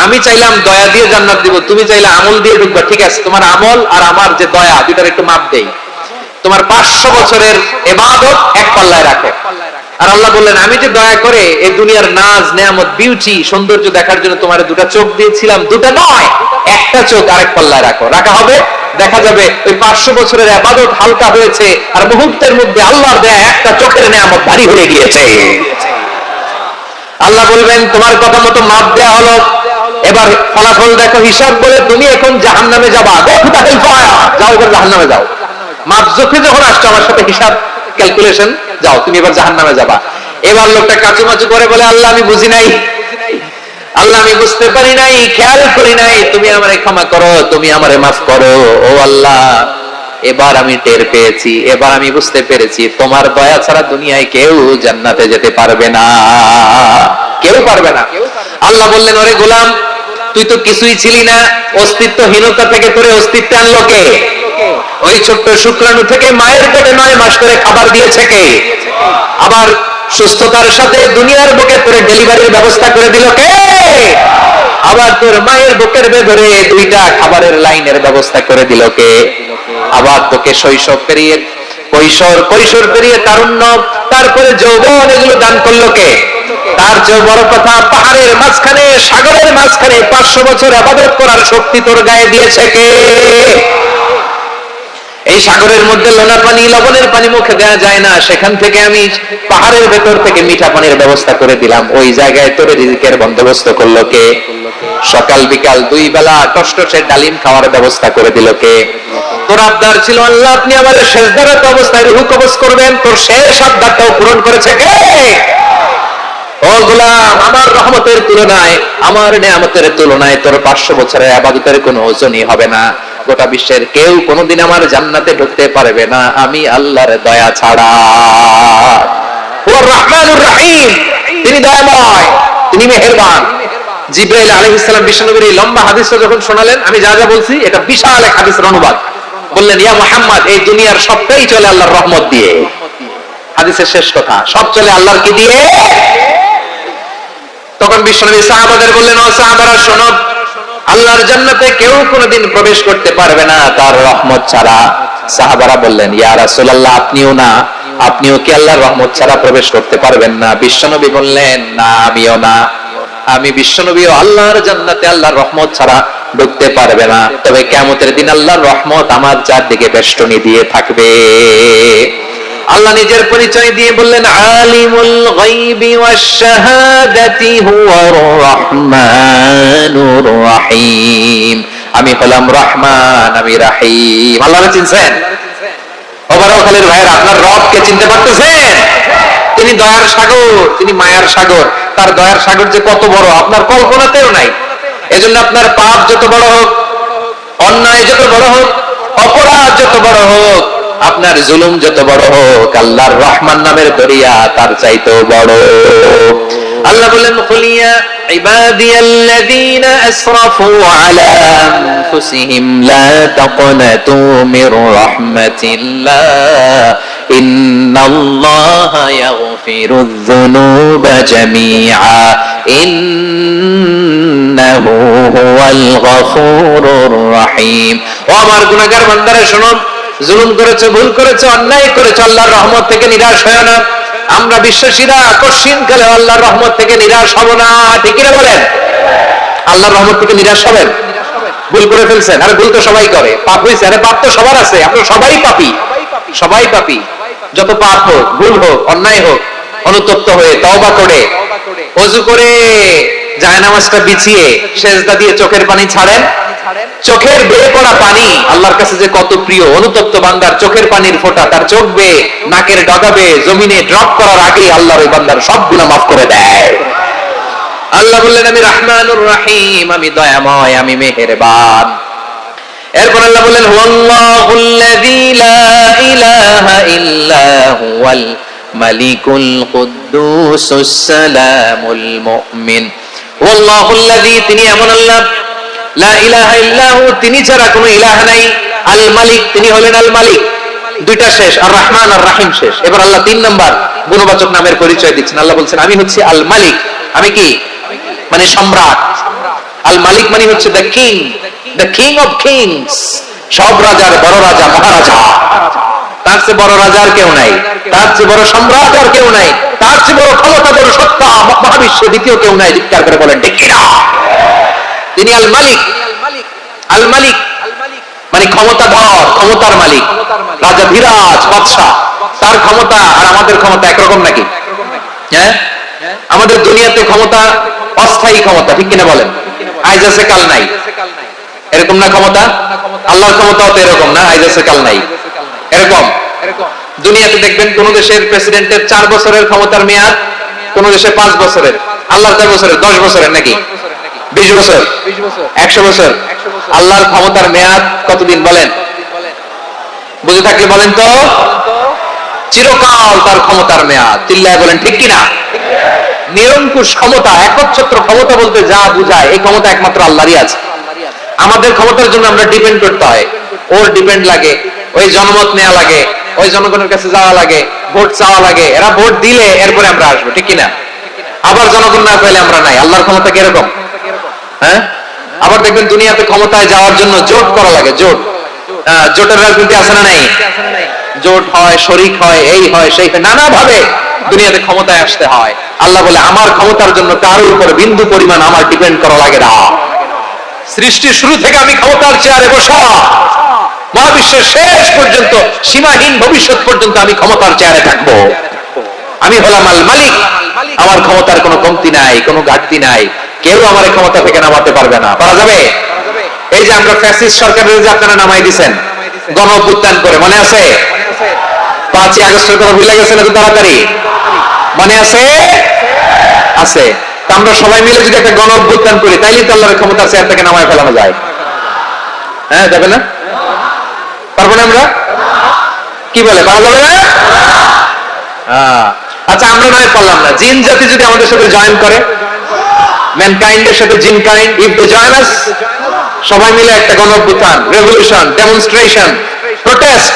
আমি চাইলাম দয়া দিয়ে জান্নাত দিব, তুমি চাইলে আমল দিয়ে ঢুকবা, ঠিক আছে, তোমার আমল আর আমার যে দয়া দুটার একটু মাপ দেই। তোমার 500 বছরের ইবাদত এক পাল্লায় রাখো। আর আল্লাহ বললেন আমি যে দয়া করে এই দুনিয়ার নাজ নেয়ামত বিউটি সৌন্দর্য দেখার জন্য তোমার দুটা চোখ দিয়েছিলাম, দুটা নয় একটা চোখ আরেক পাল্লায় রাখো। রাখা হবে, দেখা যাবে ওই 500 বছরের ইবাদত হালকা হয়েছে আর মুহূর্তের মধ্যে আল্লাহর দেয়া একটা চোখের নেয়ামত ভারী হয়ে গিয়েছে। আল্লাহ বলবেন তোমার কথা মতো মাপ দেয়া হলো, এবার ফলাফল দেখো, হিসাব বলে তুমি এখন জাহান্নামে যাবা। যাও এবার জাহান্নামে যাও। মাপ চোখে যখন আসছো আমার সাথে হিসাব ক্যালকুলেশন, যাও তুমি এবার জাহান্নামে যাবা। এবার লোকটা কাচুমাচু করে বলে আল্লাহ আমি বুঝি নাই, আল্লাহ আমি বুঝতে পারি নাই, খেয়াল করি নাই, তুমি আমারে ক্ষমা করো, তুমি আমারে মাফ করো। ও আল্লাহ এবার আমি টের পেয়েছি, এবার আমি বুঝতে পেরেছি তোমার দয়া ছাড়া দুনিয়ায় কেউ জান্নাতে যেতে পারবে না, কেউ পারবে না। আল্লাহ বললেন ওরে গোলাম তুই তো কিছুই ছিলি না, অস্তিত্বহীনতা থেকে তোরে অস্তিত্ব আনলো কে? ওই ছোট্ট শুক্রাণু থেকে মায়ের পেটে 9 মাস করে খাবার দিয়েছে কে? আবার সুস্থতার সাথে দুনিয়ার বুকে তোরে ডেলিভারির ব্যবস্থা করে দিল কে? আবার তোর মায়ের বুকের ভেতরে 2টা খাবারের লাইনের ব্যবস্থা করে দিল কে? আবার তোকে শৈশব পেরিয়ে কৈশোর পেরিয়ে তারুণ্য, তারপরে যৌবন, এগুলো দান করলো কে? তার চেয়ে বড় কথা পাহাড়ের মাঝখানে সাগরের মাঝখানে 500 বছর ইবাদত করার শক্তি তোর গায়ে দিয়েছে কে? এই সাগরের মধ্যে লোনা পানি, লবণের পানি মুখে দেওয়া যায় না, সেখান থেকে আমি পাহাড়ের ভেতর থেকে মিঠা পানির ব্যবস্থা করে দিলাম। ওই জায়গায় তোর রিজিকের বন্দোবস্ত করলো কে? সকাল বিকাল 2 বেলা টসটসে ডালিম খাওয়ার ব্যবস্থা করে দিল কে? তোর আবদার ছিল আল্লাহ আপনি আমাদের সিজদারত অবস্থায় রূহ কবজ করবেন, তোর শেষ আবদারটাও পূরণ করেছে কে? ও গোলাম আমার রহমতের তুলনায়, আমার নিয়ামতের তুলনায় তোর 500 বছরের ইবাদতের কোনো ওজনই হবে না। গোটা বিশ্বের কেউ কোনোদিন আমার জান্নাতে ঢুকতে পারবে না আমি আল্লাহর দয়া ছাড়া। ওয়া রহমানুর রহিম, তিনি দয়াময়, তিনি মেহেরবান। জিবরাইল আলাইহিস সালাম বিশ্বনবীর এই লম্বা হাদিসটা যখন শোনালেন, আমি যা যা বলছি এটা বিশাল এক হাদিসের অনুবাদ। বললেন ইয়া মুহাম্মদ এই দুনিয়ার সবটাই চলে আল্লাহর রহমত দিয়ে। হাদিসের শেষ কথা, সব চলে আল্লাহর কি দিয়ে? তখন বিশ্বনবী সাহাবাদের বললেন ও সাহাবারা শোনো, আল্লাহর জান্নাতে কেউ কোনোদিন প্রবেশ করতে পারবে না তার রহমত ছাড়া। সাহাবারা বললেন ইয়া রাসূলুল্লাহ আপনিও না, আপনিও কি আল্লাহর রহমত ছাড়া প্রবেশ করতে পারবেন না? বিশ্বনবী বললেন না আমিও না, আমি বিশ্বনবীও আল্লাহর জান্নাতে আল্লাহর রহমত ছাড়া ঢুকতে পারবে না। তবে কিয়ামতের দিন আল্লাহর রহমত আমার চারদিকে বেষ্টনী দিয়ে থাকবে। আল্লাহ নিজের পরিচয় দিয়ে বললেন আলিমুল গায়বি ওয়াশ শাহাদাতি হুয়ার রহমানুর রহিম, আমি হলাম রহমান, আমি রহিম। আল্লাহকে চিনছেন? ওবারখালীর ভাইয়েরা আপনার রবকে চিনতে পারতেছেন? তিনি দয়ার সাগর, তিনি মায়ার সাগর। তার দয়ার সাগর যে কত বড় আপনার কল্পনাতেও নাই। এজন্য আপনার পাপ যত বড় হোক, অন্যায় যত বড় হোক, অপরাধ যত বড় হোক, আপনার জুলুম যত বড় হোক, আল্লাহর রহমান নামের দরিয়া তার চাইতেও বড়। আল্লাহ বলেন, কুলিয়া ইবাদিয়াল্লাযীনা আসরাফু আলা আনফুসিহিম লা তাকনাতু মির রাহমাতিল্লাহ ইন্নাল্লাহা ইয়াগফিরুয যুনুবা জামিআ ইন্নাহু হুয়াল গফুরুর রহিম। ও আমার গুনাহগার বান্দারা শুনুন, জুলুম করেছে, ভুল করেছে, অন্যায় করেছে, আল্লাহর রহমত থেকে নিরাশ হয় না। আমরা বিশ্বাসীরা কঠিনকালে আল্লাহর রহমত থেকে নিরাশ হব না, ঠিক কি না বলেন? আল্লাহর রহমত থেকে নিরাশ হবেন? ভুল করে ফেলছেন, আরে ভুল তো সবাই করে, পাপ হয়েছে, আরে পাপ তো সবার আছে, আমরা সবাই পাপী, সবাই পাপী। যত পাপ হোক, ভুল হোক, অন্যায় হোক, অনুতপ্ত হয়ে তওবা করে ওযু করে জায়নামাজটা বিছিয়ে সেজদা দিয়ে চোখের পানি ছাড়েন। চোখের বেয়ে পড়া পানি আল্লাহর কাছে যে কত প্রিয়। অনুতপ্ত বান্দার চোখের পানির ফোঁটা তার চোখ বেয়ে, নাকের ডগা বেয়ে জমিনে ড্রপ করার আগেই আল্লাহর ওই বান্দার সব গুনাহ মাফ করে দেয়। আল্লাহ বললেন, আমি রহমানুর রহিম, আমি দয়াময়, আমি মেহেরবান। এরপর আল্লাহ বললেন, হুয়াল্লাহুল্লাযী লা ইলাহা ইল্লা হুয়াল মালিকুল কুদ্দুসুস সালামুল মুমিন। হুয়াল্লাহুল্লাযী, তিনি এমন আল্লাহ, লা ইলাহা ইল্লাহু, তিনি ছাড়া কোনো ইলাহ নাই। আল মালিক, তিনি হলেন আল মালিক। দুইটা শেষ, আর রহমান আর রহিম শেষ। এবার আল্লাহ 3 নাম্বার গুণবাচক নামের পরিচয় দিচ্ছেন। আল্লাহ বলছেন, আমি হচ্ছি আল মালিক। আমি কি? মানে সম্রাট। আল মালিক মানে হচ্ছে the king, the king of kings, সব রাজার বড় রাজা, মহারাজা। তার চেয়ে বড় রাজা আর কেউ নাই, তার চেয়ে বড় সম্রাট আর কেউ নাই, তার চেয়ে বড় ক্ষমতা, বড় সত্তা মহাবিশ্বে দ্বিতীয় কেউ নাই। চিৎকার করে বলেন ঠিক কিনা? তিনি আল মালিক। আল মালিক মানে ক্ষমতাধর, ক্ষমতার মালিক, রাজা ধীরাজ বাদশাহ। তার ক্ষমতা আর আমাদের ক্ষমতা একরকম নাকি? হ্যাঁ, আমাদের দুনিয়াতে ক্ষমতা অস্থায়ী ক্ষমতা, ঠিক কিনা বলেন? আইজ আছে কাল নাই, এরকম না ক্ষমতা? আল্লাহর ক্ষমতাও তো এরকম না, আইজ আছে কাল নাই এরকম। দুনিয়াতে দেখবেন কোন দেশের প্রেসিডেন্টের 4 বছরের ক্ষমতার মেয়াদ, কোন দেশে 5 বছরের। আল্লাহর 4 বছরের, 10 বছরের নাকি? 20 বছর, 100 বছর। আল্লাহর ক্ষমতার মেয়াদ কতদিন বলেন? বুঝে থাকলে বলেন তো। চিরকাল তার ক্ষমতার মেয়াদ। চিল্লায় বলেন ঠিক কিনা? নিরঙ্কুশ ক্ষমতা, একচ্ছত্র ক্ষমতা বলতে যা বুঝায়, এই ক্ষমতা একমাত্র আল্লাহরই আছে। আমাদের ক্ষমতার জন্য আমরা ডিপেন্ড করতে হয়, ওর ডিপেন্ড লাগে, ওই জনমত নেওয়া লাগে, ওই জনগণের কাছে যাওয়া লাগে, ভোট চাওয়া লাগে। এরা ভোট দিলে এরপরে আমরা আসবো, ঠিক কিনা? আবার জনগণ না পেলে আমরা নাই। আল্লাহর ক্ষমতা কিরকম? হ্যাঁ, আবার দেখবেন দুনিয়াতে ক্ষমতায় যাওয়ার জন্য জোট করা লাগে। জোট, জোটের রাজনীতি আছে না নাই? জোট হয়, শরিক হয়, এই হয়, সেই হয়, নানা ভাবে দুনিয়াতে ক্ষমতায় আসতে হয়। আল্লাহ বলে, আমার ক্ষমতার জন্য কারোর উপর বিন্দু পরিমাণ আমার ডিপেন্ড করা লাগে না। সৃষ্টির শুরু থেকে আমি ক্ষমতার চেয়ারে বসা, মহাবিশ্বের শেষ পর্যন্ত, সীমাহীন ভবিষ্যৎ পর্যন্ত আমি ক্ষমতার চেয়ারে থাকবো। আমি হলাম আল মালিক। আমার ক্ষমতার কোনো কমতি নাই, কোনো ঘাটতি নাই। কেউ আমার ক্ষমতা থেকে নামাতে পারবে না। পারা যাবে? এই যে আমরা ফ্যাসিস্ট সরকারের যে আপনারা নামাই দিচ্ছেন গণ অভ্যুত্থান করে, মনে আছে? 5ই আগস্টের কথা ভুলে গেছেন এত তাড়াতাড়ি? মনে আছে? আছে। আমরা সবাই মিলে যদি একটা গণ অভ্যুত্থান করি, তাইলে তো আল্লাহর ক্ষমতার চেয়ার থেকে নামায় ফেলানো যায়। হ্যাঁ, যাবে না? পারবো না আমরা? কি বলে, পারা যাবে না? আচ্ছা, আমরা নয় পারলাম না, জিন জাতি যদি আমাদের সাথে জয়েন করে, ম্যানকাইন্ডের সাথে জিনকাইন্ড, ইফ দে জয়েন আস, সবাই মিলে একটা গণ অভ্যুত্থান, রেভলিউশন, ডেমনস্ট্রেশন, প্রোটেস্ট,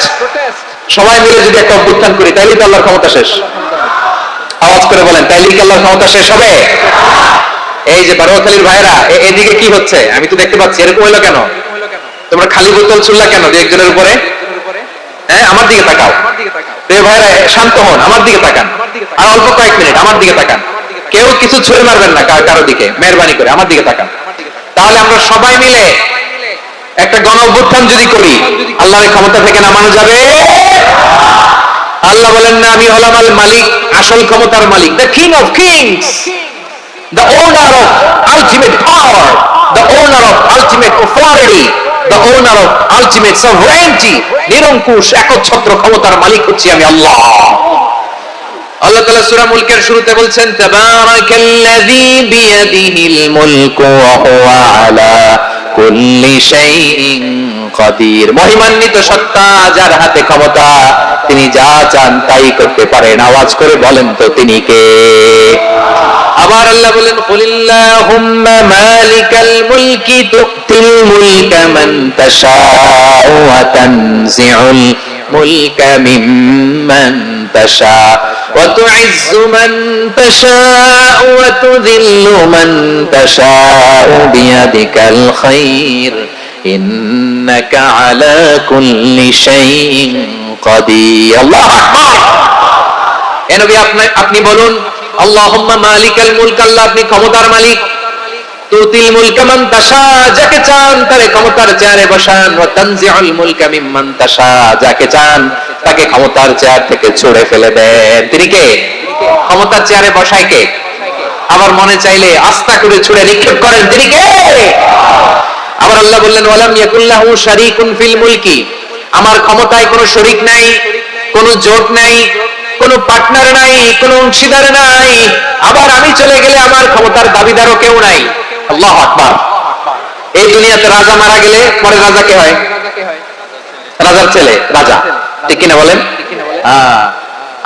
সবাই মিলে যদি একটা অভ্যুত্থান করি, তাইলে তো আল্লাহর ক্ষমতা শেষ। আওয়াজ করে বলেন, তাইলে কি আল্লাহর ক্ষমতা শেষ হবে? এই যে বারোয়াখালীর ভাইরা, এদিকে কি হচ্ছে আমি তো দেখতে পাচ্ছি, এরকম হইলো কেন? তোমরা খালি বোতল ছুড়লা কেন দু একজনের উপরে? হ্যাঁ, আমার দিকে তাকাও। ভাইরা শান্ত হন, আমার দিকে তাকান, আর অল্প কয়েক মিনিট আমার দিকে তাকান। কেউ কিছু ছুঁড়ে মারবেন না কারো দিকে, মেহরবানি করে আমার দিকে তাকান। তাহলে আমরা সবাই মিলে একটা গণ অভ্যুত্থান যদি করি, আল্লাহর ক্ষমতা থেকে নামানো যাবে? আল্লাহ বলেন না, আমি হলাম আল মালিক, আসল ক্ষমতার মালিক, the king of kings, the owner of ultimate power, the owner of ultimate authority, the owner of ultimate sovereignty. নিরঙ্কুশ একচ্ছত্র ক্ষমতার মালিক হচ্ছি আমি আল্লাহ। আল্লাহ তাআলা সূরা মুলকের শুরুতে বলছেন তাবারাকাল্লাযী বিয়াদিহিল মুলকু ওয়া হুয়া আলা কুল্লি শাইইন কাদির। মহিমান্বিত সত্তা, যার হাতে ক্ষমতা, তিনি যা চান তাই করতে পারেন। আওয়াজ করে বলেন তো তিনি কে? আবার আল্লাহ বলেন কুলিল্লাহুম্মা মালিকাল মুলকি তুতিল মুলকা মান তাশাউ ওয়া তানজিউল মুলকা মিম্মান তাশা ওয়া তুইজ্জু মান তাশাউ ওয়া তুযিল্লু মান তাশাউ বিয়াদিকাল খায়র ইন্নাকা আলা কুল্লি শাইইন কাদির। আল্লাহু আকবার। এ নবী আপনি বলুন আল্লাহুম্মা মালিকাল মুলক, আল্লাহ আপনি ক্ষমতার মালিক। তুতিল মুলকা মান তাশা, যাকে চান তারে ক্ষমতার চেয়ারে বসান। ওয়া তানজিউল মুলকা মিম্মান তাশা, যাকে চান তাকে ক্ষমতার চেয়ার থেকে ছুঁড়ে ফেলে দেন। তিনি কে? ক্ষমতার চেয়ারে বসায় কে? আবার মনে চাইলে আস্থা করে ছুঁড়ে নিক্ষেপ করেন। তিনি কে? আবার আল্লাহ বললেন ওয়ালাম ইয়াকুল্লাহু শারীকুন ফিল মুলকি, আমার ক্ষমতায় কোনো শরীক নাই, কোনো জোট নাই, কোনো পার্টনার নাই, কোনো অংশীদার নাই। আবার আমি চলে গেলে আমার ক্ষমতার দাবিদারও কেউ নাই। আল্লাহু আকবার। এই দুনিয়াতে রাজা মারা গেলে পরে রাজা কে হয়? রাজার ছেলে রাজা, ঠিক কিনা বলেন?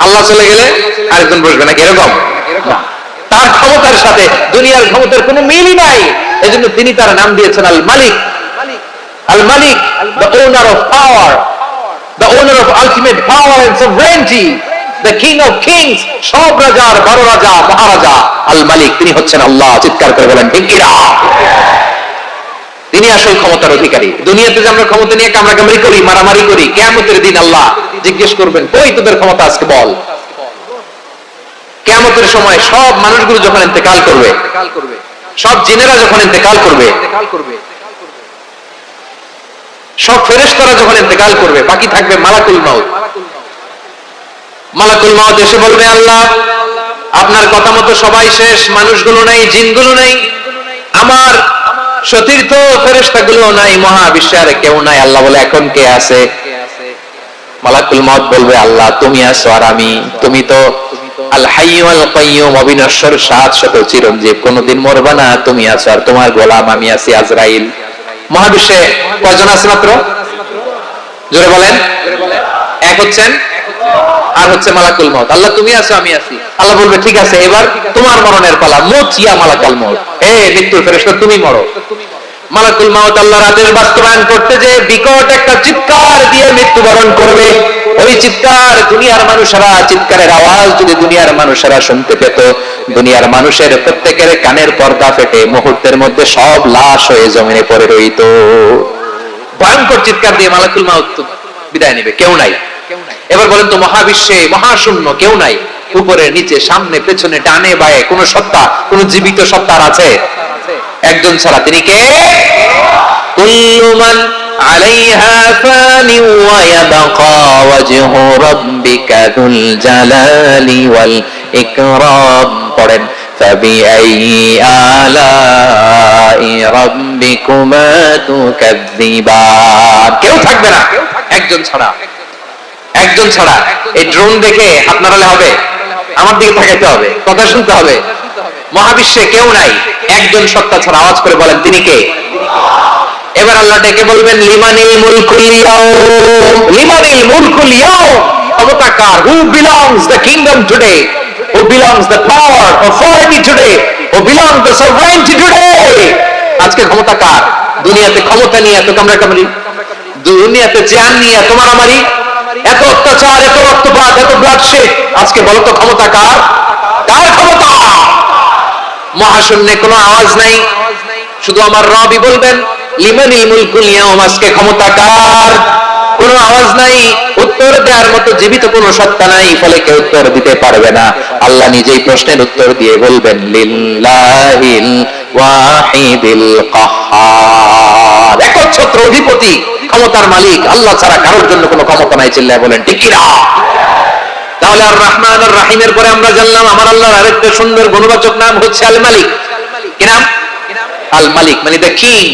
আল্লাহ চলে গেলে আরেকজন বসবে নাকি এরকম? তার ক্ষমতার সাথে দুনিয়ার ক্ষমতার কোনো মিলই নাই। এজন্য তিনি তার নাম দিয়েছেন আল মালিক। আল মালিক, the owner of power, the owner of ultimate power and sovereignty, the king of kings, সব রাজার বড় রাজা, মহারাজা আল মালিক, তিনি হচ্ছেন আল্লাহ। চিৎকার করে বলেন ঠিক কিনা? তিনি আসল ক্ষমতার অধিকারী। দুনিয়াতে যে আমরা ক্ষমতা নিয়ে কামড়াকামড়ি করি, মারামারি করি, কিয়ামতের দিন আল্লাহ জিজ্ঞেস করবেন কই তোদের ক্ষমতা, আজকে বল। কিয়ামতের সময় সব মানুষগুলো যখন ইন্তেকাল করবে, সব জিনেরা যখন ইন্তেকাল করবে, সব ফেরেশতারা যখন ইন্তেকাল করবে, বাকি থাকবে মালাকুল মাউত। মালাকুল মাউত এসে বলবে আল্লাহ আপনার কথা মতো সবাই শেষ, মানুষগুলো নাই, জিনগুলো নাই, আমার সতীর্থ ফেরেশতাগুলো নাই, মহাবিশ্বে আর কেউ নাই। আল্লাহ বলে এখন কে আছে? মালাকুল মাউত বলবে আল্লাহ তুমি আছো আর আমি। তুমি তো আল হাইয়্যু আল কাইয়্যুম, অবিনশ্বর, শাশ্বত, চিরঞ্জীব, কোনদিন মরবে না। তুমি আছো আর তোমার গোলাম আমি আছি আজরাইল। মহাবিশ্বে কয়জন আছে মাত্র? জোরে বলেন। এক হচ্ছেন আর হচ্ছে মালাকুল মাউত। আল্লাহ তুমি আছো আমি আছি। আল্লাহ বলবে ঠিক আছে এবার তোমার মরণের পালা, মুত ইয়া মালাকুল মাউত, হে মৃত্যুর ফেরেশতা তুমি মরো। মালাকুল মাউত আল্লাহর আদেশ বাস্তবায়ন করতে যে বিকট একটা চিৎকার দিয়ে মৃত্যুবরণ করবে। ওই চিৎকার দুনিয়ার মানুষেরা, চিৎকারের আওয়াজ যদি দুনিয়ার মানুষেরা শুনতে পেত, দুনিয়ার মানুষের প্রত্যেকের কানের পর্দা ফেটে মুহূর্তের মধ্যে সব লাশ হয়ে জমিনে পড়ে রইত। ভয়ঙ্কর চিৎকার দিয়ে মালাকুল মাউত বিদায় নেবে, কেউ নাই। এবার বলেন তো মহাবিশ্বে মহাশূন্য, কেউ নাই, উপরে নিচে সামনে পেছনে ডানে বায়ে কোন সত্তা, কোন জীবিত সত্তার আছে? একজন ছাড়া, তিনি কে? কুল্লু মান আলাইহা ফানি ওয়া ইয়াবকা ওয়াজহু রাব্বিকা যুল জালালি ওয়াল ইকরাম। পড়েন ফাবিআইয়ি আলাই রাব্বিকুমা তুকাযযিবান। কেউ থাকবে না, একজন ছাড়া, একজন ছাড়া। এই ড্রোন দেখে আপনারা হবে, আমার দিকে তাকাইতে হবে, কথা শুনতে হবে। মহাবিশ্বে কেউ নাই, একজন সত্তা ছাড়া। আওয়াজ করে বলেন তিনি কে? এবার আল্লাহ ডেকে বলবেন লিমানিল মুলকুল ইয়াউম, লিমানিল মুলকুল ইয়াউম, ক্ষমতা কার? Who belongs the kingdom today, who belongs the power authority today, who belongs the sovereignty today. আজকে ক্ষমতা কার? দুনিয়াতে ক্ষমতা নিয়ে এত কামড়াকামড়ি, দুনিয়াতে জান নিয়ে তোমার আমারই, এত অত্যাচার, এত রক্তপাত, এত ব্লাডশেড। আজকে বলো তো ক্ষমতা কার? কার ক্ষমতা? মহাশূন্যে কোনো আওয়াজ নাই, শুধু আমার রবই বলবেন লিমানিল মুলকুল ইয়াউম, আজকে ক্ষমতা কার? কোনো আওয়াজ নাই, উত্তর দেওয়ার মতো জীবিত কোনো সত্তা নাই, ফলে কেউ উত্তর দিতে পারবে না। আল্লাহ নিজেই প্রশ্নের উত্তর দিয়ে বলবেন লিল্লাহিল ওয়াহিদিল কাহ্হার, একচ্ছত্র অধিপতি, ক্ষমতার মালিক আল্লাহ ছাড়া কারোর জন্য কোনো ক্ষমতা নাই। চিল্লায় বলেন ঠিক কি না? তাহলে আর রহমান আর রাহিমের পরে আমরা জানলাম আমার আল্লাহর আরেকটা সুন্দর গুণবাচক নাম হচ্ছে আল মালিক। কি নাম? আল মালিক মানে দ্য কিং,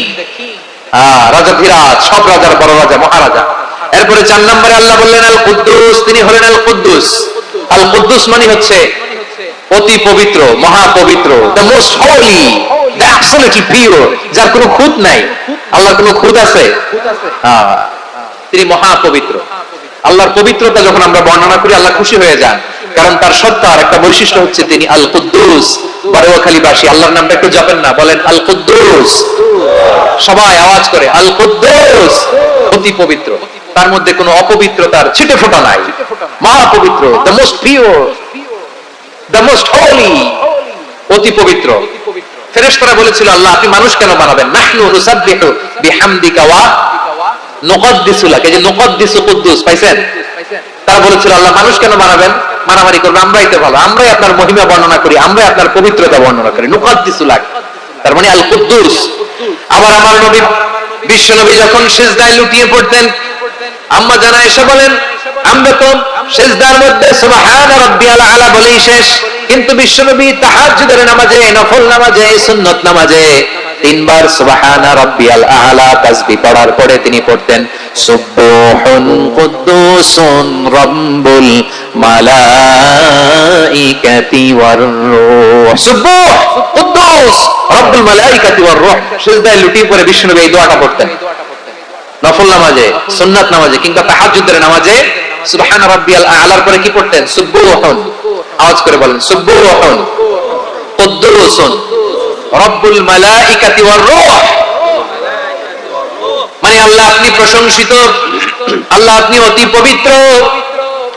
রাজাধিরাজ, সব রাজার বড় রাজা, মহারাজা। এরপরে 4 নম্বরে আল্লাহ বললেন আল কুদ্দুস, তিনি হলেন আল কুদ্দুস। আল কুদ্দুস মানে হচ্ছে অতি পবিত্র, মহা পবিত্র, the most Holi, the absolutely pure, যার কোনো খুঁত নাই। আল্লাহর কোনো খুঁত আছে? তিনি মহা পবিত্র। আল্লাহর পবিত্রতা যখন আমরা বর্ণনা করি আল্লাহ খুশি হয়ে যান, কারণ তার সত্তার একটা বৈশিষ্ট্য হচ্ছে তিনি আল কুদ্দুস। বারোয়াখালীবাসী আল্লাহর নামটা একটু জপেন না, বলেন আল কুদ্দুস, সবাই আওয়াজ করে আল কুদ্দুস, অতি পবিত্র, তার মধ্যে কোনো অপবিত্রতার ছিটে ফোঁটা নাই, মহা পবিত্র, the most pure, the most Holi, অতি পবিত্র। ফেরেশতারা বলেছিল আল্লাহ আপনি মানুষ কেন বানাবেন? নাহনু নুসাব্বিহু বিহামদিকা ওয়া নুকদ্দিসু লাক। এই যে নুকদ্দিসু কুদ্দুস পাইছেন? তারা বলেছিল আল্লাহ মানুষ কেন বানাবেন? মারামারি করবে, আমরাই তো ভালো, আমরাই আপনার মহিমা বর্ণনা করি, আমরাই আপনার পবিত্রতা বর্ণনা করি। নুকদ্দিসু লাক তার মানে আল কুদ্দুস। আবার আমার নবী বিশ্ব নবী যখন সিজদায় লুটিয়ে পড়তেন, আম্মা জানা এসে বলেন আমরা তো সিজদার মধ্যে সুবহান রাব্বিয়াল আলা বলেই শেষ, কিন্তু বিশ্ব নবী তাহাজ্জুদের নামাজে, নফল নামাজে, সুন্নত নামাজে তিনবার সুবহান রাব্বিয়াল আলা তাসবিহ পড়ার পরে তিনি পড়তেন সুবহুন কুদ্দুসুন রাব্বুল মালাইকাতি ওয়ার রূহ। সুবহ কুদ্দুস রাব্বুল মালাইকাতি ওয়ার রূহ। সিজদায় লুটিয়ে পড়ে বিশ্ব নবী এই দোয়াটা পড়তেন নফল নামাজে, সুন্নাত নামাজে কিংবা তাহাজ্জুদের নামাজে। সুবহান রাব্বিয়াল আলার পরে কি পড়তেন? সুবহুন, আওয়াজ করে বলেন সুবহুন কুদ্দুসুন রব্বুল মালাইকাতি ওয়ার রূহ। মানে আল্লাহ আপনি প্রশংসিত, আল্লাহ আপনি অতি পবিত্র,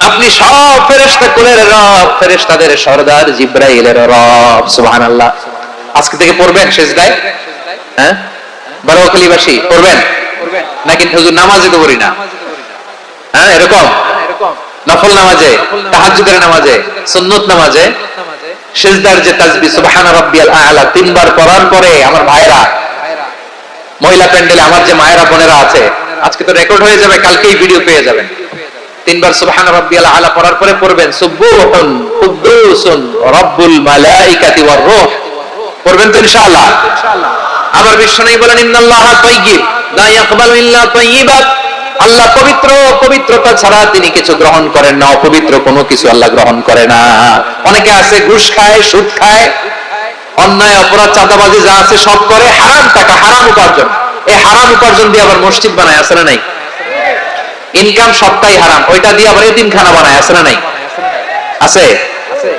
আপনি সব ফেরেশতা কুলের রব, ফেরেশতাদের সরদার জিবরাইলের রব। সুবহানাল্লাহ। আজকে থেকে পড়বেন সিজদায়? হ্যাঁ, বারোয়াখালীবাসী পড়বেন নাকি? হুজুর নামাজে তো পড়ি না। হ্যাঁ, এরকম নফল নামাজে, তাহাজ্জুদের নামাজে, সুন্নত নামাজে সিজদার যে তাসবিহ সুবহান রাব্বিয়াল আলা তিনবার পড়ার পরে আমার ভাইরা, মহিলা প্যান্ডেলে আমার যে মায়েরা বোনেরা আছে, আজকে তো রেকর্ড হয়ে যাবে, কালকেই ভিডিও পেয়ে যাবেন। তিনবার সুবহান রাব্বিয়াল আলা পড়ার পরে পড়বেন সুবহুন কুদ্দুসুন রাব্বুল মালাইকাতি ওয়ার রূহ। পড়বেন তো ইনশাআল্লাহ? আবার বিশ্বনবী বলেন ইন্নাল্লাহা তাইয়্যিব লা ইয়াকবালু ইল্লা তাইয়্যিবাত। আল্লাহ পবিত্র, পবিত্রতা ছাড়া তিনি কিছু গ্রহণ করেন না, অপবিত্র কোনো কিছু আল্লাহ গ্রহণ করে না। অনেকে আছে ঘুষ খায়, সুদ খায়, অন্যায় অপরাধ চাঁদাবাজি যা আছে সব করে, হারাম টাকা, হারাম উপার্জন। এই হারাম উপার্জন দিয়ে আবার মসজিদ বানায়, আছে না নাই? ইনকাম সবটাই হারাম, ওইটা দিয়ে আবার এতিমখানা বানায়, আছে না নাই? আছে।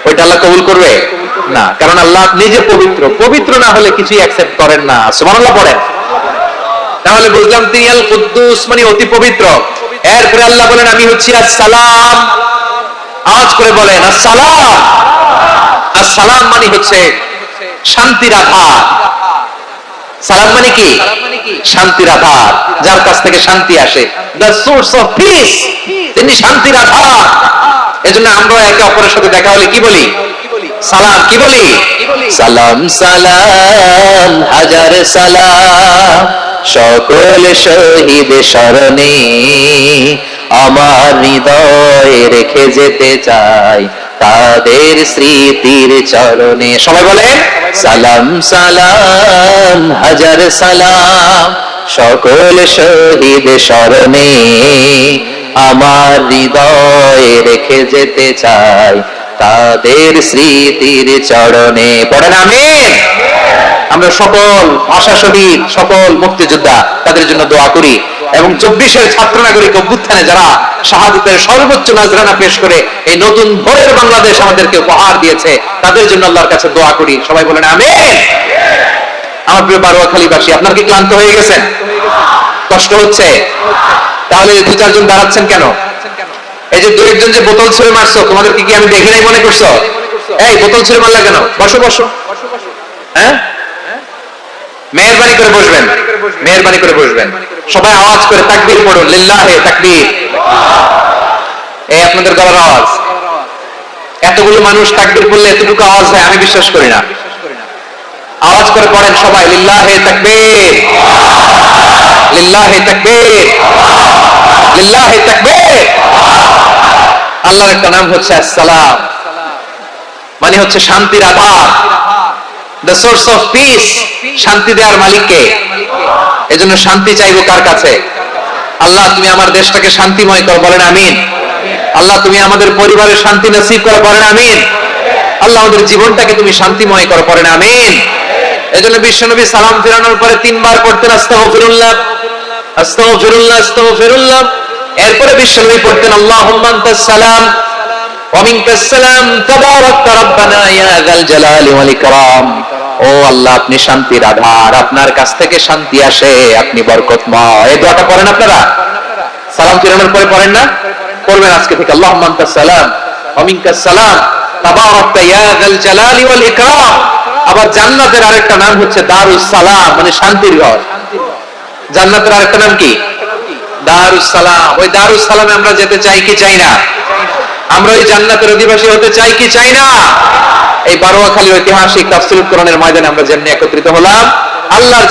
ওইটা আল্লাহ কবুল করবে না, কারণ আল্লাহ নিজে পবিত্র, পবিত্র না হলে কিছুই অ্যাকসেপ্ট করেন না। সুবহানাল্লাহ পড়েন। তাহলে বুঝলাম তিনি আল কুদ্দুস মানে অতি পবিত্র। এরপরে আল্লাহ বলেন আমি হচ্ছি আসসালাম। আওয়াজ করে বলেন আসসালাম। আসসালাম মানে হচ্ছে শান্তির আধার। সালাম মানে কি? শান্তির আধার, যার কাছ থেকে শান্তি আসে, দ্য সোর্স অফ পিস, তিনি শান্তির আধার। এজন্য আমরা একে অপরের সাথে দেখা হলে কি বলি? সালাম। কি বলি? সালাম সালাম হাজার সালাম সকল শহীদ স্মরণে আমার হৃদয় রেখে যেতে চাই তাদের স্মৃতির চরণে। সবাই বলেন সালাম সালাম হাজার সালাম সকল শহীদ স্মরণে আমার হৃদয় রেখে যেতে চাই তাদের স্মৃতির চরণে। পড়েন আমিন। আমরা সকল ভাষা শহীদ, সকল মুক্তিযোদ্ধা তাদের জন্য দোয়া করি, এবং 24-এর ছাত্র নাগরিক অভ্যুত্থানে যারা শাহাদাতের সর্বোচ্চ নজরানা পেশ করে এই নতুন ভোরের বাংলাদেশ আমাদেরকে উপহার দিয়েছে, তাদের জন্য আল্লাহর কাছে দোয়া করি। সবাই বলেন আমিন। আমার প্রিয় বারোয়াখালীবাসী, আপনার কি ক্লান্ত হয়ে গেছেন? কষ্ট হচ্ছে? তাহলে 2-4 জন দাঁড়াচ্ছেন কেন? এই যে 2-1 যে বোতল ছুঁড়ে মারছো, তোমাদের কি আমি দেখি নাই মনে করছো? এই বোতল ছুঁড়ে মারলা কেন? বসো বসো। হ্যাঁ, মেহেরবানি করে বসবেন, মেহেরবানি করে বসবেন। সবাই আওয়াজ করে তাকবীর পড়ুন, লিল্লাহে তাকবীর। এই আপনাদের গলার আওয়াজ। এতগুলো মানুষ তাকবীর পড়লে এতটুকু আওয়াজ হয় আমি বিশ্বাস করি না। আওয়াজ করে পড়েন সবাই, লিল্লাহে তাকবীর, লিল্লাহে তাকবীর, লিল্লাহে তাকবীর। আল্লাহর একটা নাম হচ্ছে আসসালাম, মানে হচ্ছে শান্তির আধার, the source of peace, শান্তি দেওয়ার মালিককে। এজন্য শান্তি চাইবো কার কাছে? আল্লাহ তুমি আমার দেশটাকে শান্তিময় কর, বলেন আমিন। আল্লাহ তুমি আমাদের পরিবারের শান্তি নসিব করো, পড়েন আমিন। আল্লাহ আমাদের জীবনটাকে তুমি শান্তিময় করো, পড়েন আমিন। এজন্য বিশ্বনবী সালাম ফেরানোর পরে 3 বার পড়তেন আস্তাগফিরুল্লাহ আস্তাগফিরুল্লাহ আস্তাগফিরুল্লাহ। এরপরে বিশ্বনবী পড়তেন আল্লাহুম্মা আনতাস সালাম ওয়া মিনকাস সালাম তাবারাকতা রাব্বানা ইয়া যাল জালালি ওয়াল ইকরাম। ও আল্লাহ আপনি শান্তির আধার, আপনার কাছ থেকে শান্তি আসে, আপনি বরকতময়। এই দোয়াটা পড়েন আপনারা সালাম ফেরানোর পরে, পড়েন না? পড়বেন আজকে থেকে আল্লাহুম্মা আনতাস সালাম ওয়া মিনকাস সালাম তাবারাকতা ইয়া যাল জালালি ওয়াল ইকরাম। আবার জান্নাতের আরেকটা নাম হচ্ছে দারুস সালাম, মানে শান্তির ঘর। জান্নাতের আরেকটা নাম কি? দারুস সালাম। ওই দারুস সালামে আমরা যেতে চাই কি চাই না? আমরা ওই জান্নাতের অধিবাসী হতে চাই কি চাই না? এই বারোয়াখালীর ঐতিহাসিক তাফসীরুল কোরআনের ময়দানে আমরা যেমনি একত্রিত হলাম, আল্লাহর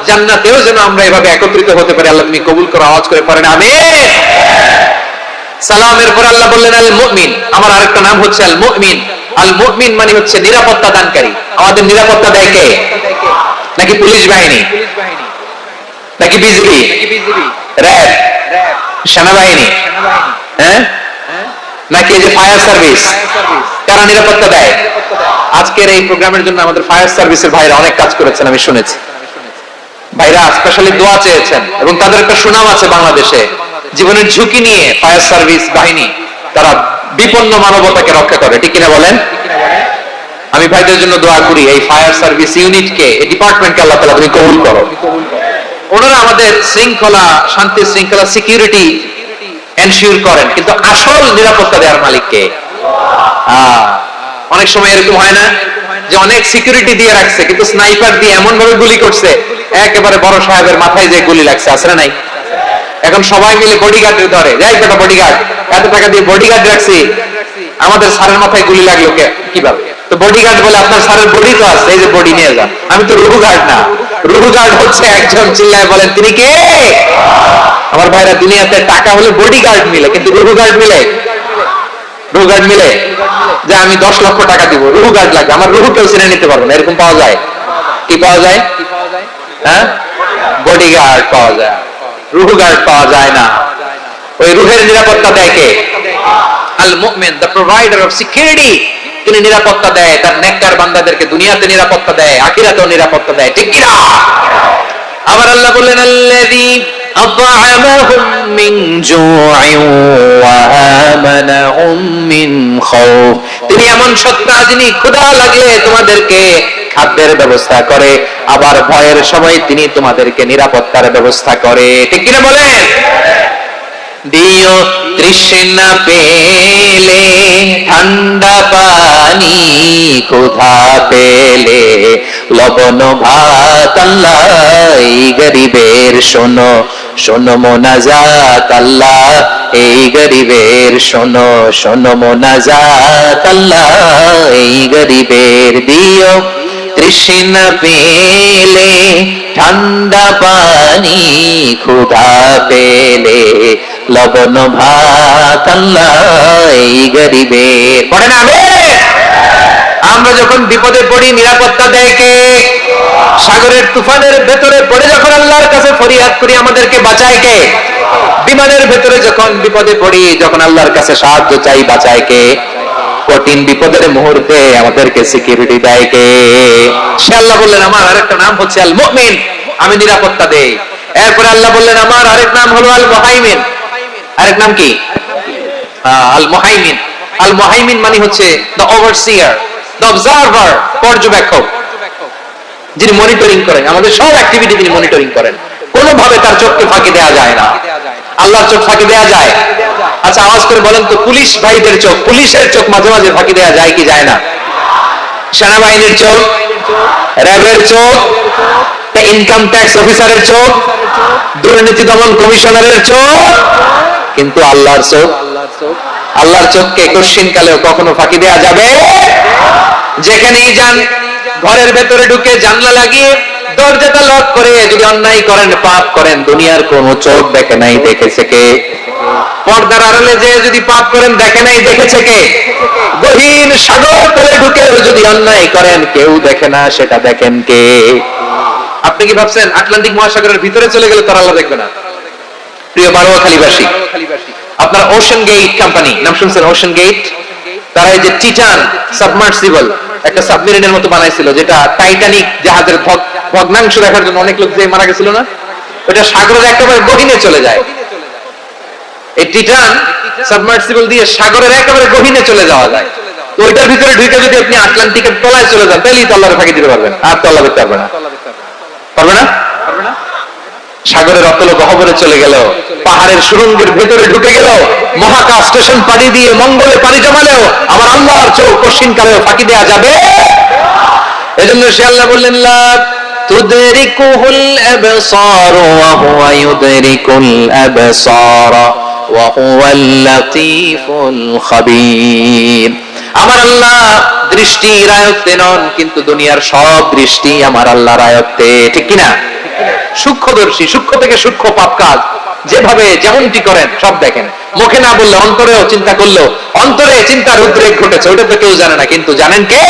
জান্নাতেও যেন আমরা এভাবে একত্রিত হতে পারি। আল্লাহ তুমি কবুল করো, আওয়াজ করে পড়েন আমিন। সালামের পর আল্লাহ বললেন আল মুমিন। আমার আরেকটা নাম হচ্ছে আল মুমিন। আল মুমিন মানে হচ্ছে নিরাপত্তা দানকারী। আমাদের নিরাপত্তা দেয় কে? নাকি পুলিশ বাহিনী, নাকি বিজিবি, র্যাব, সেনাবাহিনী, হ্যাঁ, নাকি এই যে ফায়ার সার্ভিস? কারা নিরাপত্তা দেয়? আজকের এই প্রোগ্রামের জন্য আমাদের ফায়ার সার্ভিসের ভাইরা অনেক কাজ করেছেন, আমি শুনেছি। ভাইরা স্পেশালি দোয়া চেয়েছেন এবং তাদের একটা সুনাম আছে বাংলাদেশে। জীবনের ঝুঁকি নিয়ে ফায়ার সার্ভিস বাহিনী তারা বিপন্ন মানবতাকে রক্ষা করে, ঠিক কিনা বলেন? আমি ভাইদের জন্য দোয়া করি, এই ফায়ার সার্ভিস ইউনিটকে, এই ডিপার্টমেন্টকে আল্লাহ তাআলা তুমি কবুল করো। ওনারা আমাদের শৃঙ্খলা, শান্তি শৃঙ্খলা, সিকিউরিটি এনশিওর করেন, কিন্তু আসল নিরাপত্তা দেওয়ার মালিক কে? অনেক সময় এরকম হয় না যে অনেক সিকিউরিটি দিয়ে রাখছে, কিন্তু স্নাইপার দিয়ে এমন ভাবে গুলি করছে একেবারে বড় সাহেবের মাথায় যে গুলি লাগছে, আছে না নাই? এখন সবাই মিলে বডিগার্ডের ধরে, যাই বেটা বডিগার্ড, এত টাকা দিয়ে বডিগার্ড রাখছি, আমাদের স্যারের মাথায় গুলি লাগলো কিভাবে? তো বডিগার্ড বলে আপনার স্যারের বডি তো আছে, এই যে বডি নিয়ে যান। আমি তো রুহু গার্ড না, রুহু গার্ড হচ্ছে একজন, চিল্লায় বলেন তিনি কে? আমার ভাইরা, দুনিয়াতে টাকা হলে বডিগার্ড মিলে, কিন্তু রুহু গার্ড মিলে? রুহু গার্ড মিলে যে আমি 10 লক্ষ টাকা দিব, রুহু গার্ড লাগবে, আমার রুহু কেউ চিনে নিতে পারবে না, এরকম পাওয়া যায়? কি পাওয়া যায়? হ্যাঁ, বডিগার্ড পাওয়া যায়, রুহু গার্ড পাওয়া যায় না। ওই রুহের নিরাপত্তা দেয় কে? আল মুমিন, দ্য প্রোভাইডার অফ সিকিউরিটি। তিনি নিরাপত্তা দেয় তার নেককার বান্দাদেরকে, দুনিয়াতে নিরাপত্তা দেয়, আখিরাতেও নিরাপত্তা দেয়, ঠিক কি না? আবার আল্লাহ বললেন আল্লাযী আত'আমাহুম মিন জু'ইন ওয়া আমানাহুম মিন খাউফ। তিনি এমন সত্তা যিনি ক্ষুধা লাগলে তোমাদেরকে খাদ্যের ব্যবস্থা করে, আবার ভয়ের সময় তিনি তোমাদেরকে নিরাপত্তার ব্যবস্থা করে, ঠিক কিনা বলেন? দিও তৃষ্ণা পেলে ঠান্ডা পানি, ক্ষুধা পেলে লবণ ভাত, আল্লাহ এই গরিবের শোনো শোনো মোনাজাত, আল্লাহ এই গরিবের শোনো শোনো মোনাজাত, আল্লাহ এই গরিবের। দিও তৃষ্ণা পেলে ঠান্ডা পানি, ক্ষুধা পেলে লবণ ভাত, আল্লাহ এই গরিবের। পড়ে না? আমরা যখন বিপদে পড়ি নিরাপত্তা দেয় কে? সাগরের তুফানের ভেতরে পড়ে যখন আল্লাহর কাছে ফরিয়াদ করি আমাদেরকে বাঁচায় কে? বিমানের ভেতরে যখন বিপদে পড়ি, যখন আল্লাহর কাছে সাহায্য চাই, বাঁচায় কে? কঠিন বিপদের মুহূর্তে আমাদেরকে সিকিউরিটি দেয় কে? সে আল্লাহ বললেন আমার আরেকটা নাম হচ্ছে আল মুমিন, আমি নিরাপত্তা দেই। এরপরে আল্লাহ বললেন আমার আরেক নাম হলো আল মুহাইমিন। আরেক নাম কি? আল মুহাইমিন। আল মুহাইমিন মানে হচ্ছে দ্য ওভারসিয়ার, দ্য অবজারভার, পর্যবেক্ষক, যিনি মনিটরিং করেন আমাদের সব অ্যাক্টিভিটি, তিনি মনিটরিং করেন। কোনোভাবে তার চোখকে ফাঁকি দেওয়া যায় না। আল্লাহর চোখ ফাঁকি দেওয়া যায়? আচ্ছা আওয়াজ করে বলেন তো, পুলিশ ভাইদের চোখ, পুলিশের চোখ মাঝে মাঝে ফাঁকি দেওয়া যায় কি যায় না? সেনাবাহিনীর চোখ, র্যাবের চোখ, ইনকাম ট্যাক্স অফিসারের চোখ, দুর্নীতি দমন কমিশনারের চোখ, কিন্তু আল্লাহর চোখ? আল্লাহর চোখকে কোশ্চিনকালেও কখনো ফাঁকি দেওয়া যাবে? যেখানেই যান, ঘরের ভেতরে ঢুকে জানলা লাগিয়ে দরজাটা লক করে যদি অন্যায় করেন, পাপ করেন, দুনিয়ার কোন চোখ দেখে নাই, দেখেছে কে? পর্দার আড়ালে যে যদি পাপ করেন, দেখে নাই, দেখেছে কে? গহীন সাগর তলে ঢুকে যদি অন্যায় করেন, কেউ দেখে না, সেটা দেখেন কে? আপনি কি ভাবছেন আটলান্টিক মহাসাগরের ভিতরে চলে গেলে তার আল্লাহ দেখবে না? প্রিয় বারোয়াখালীবাসী, আপনার ওশান গেট কোম্পানি নাম শুনছেন? ওশান গেট, তারা এই যে টিটান সাবমার্সিবল একটা সাবমেরিনের মতো বানাইছিল, যেটা টাইটানিক জাহাজের ভগ্নাংশ দেখার জন্য অনেক লোক যে মারা গেছিল না, ওটা সাগরের একেবারে গহীনে চলে যায়। এই টিটান সাবমার্সিবল দিয়ে সাগরের একেবারে গহীনে চলে যাওয়া যায়। তো ওইটার ভিতরে ঢুকে যদি আপনি আটলান্টিকের তলায় চলে যান, তাহলেই তো আল্লাহর ফাঁকি দিতে পারবেন, আর তো আল্লাহ দেখতে পারবে না। পারবে না? সাগরের অতল গহ্বরে চলে গেল, পাহাড়ের সুরঙ্গের ভেতরে ঢুকে গেল, মহাকাশ স্টেশন পাড়ি দিয়ে মঙ্গলে পাড়ি জমালেও আমার আল্লাহর চোখ কশিন কালেও ফাঁকি দেওয়া যাবে। এজন্য সে আল্লাহ বললেন, লা তুদরিকুহুল আবসার ওয়া হুয়া ইউদরিকুল আবসার ওয়া হুয়াল লাতীফুল খাবীর। আমার আল্লাহ দৃষ্টির আয়ত্তে নন, কিন্তু দুনিয়ার সব দৃষ্টি আমার আল্লাহর আয়ত্তে, ঠিক কিনা? সূক্ষ্মদর্শী, সূক্ষ্ম থেকে সূক্ষ্ম পাপ কাজ যেভাবে যেমনটি করেন সব দেখেন। মুখে না বললে অন্তরেও চিন্তা করলেও অন্তরে চিন্তার উদ্রেক ঘটেছে, ওটা তো কেউ জানে না, কিন্তু জানেন কে?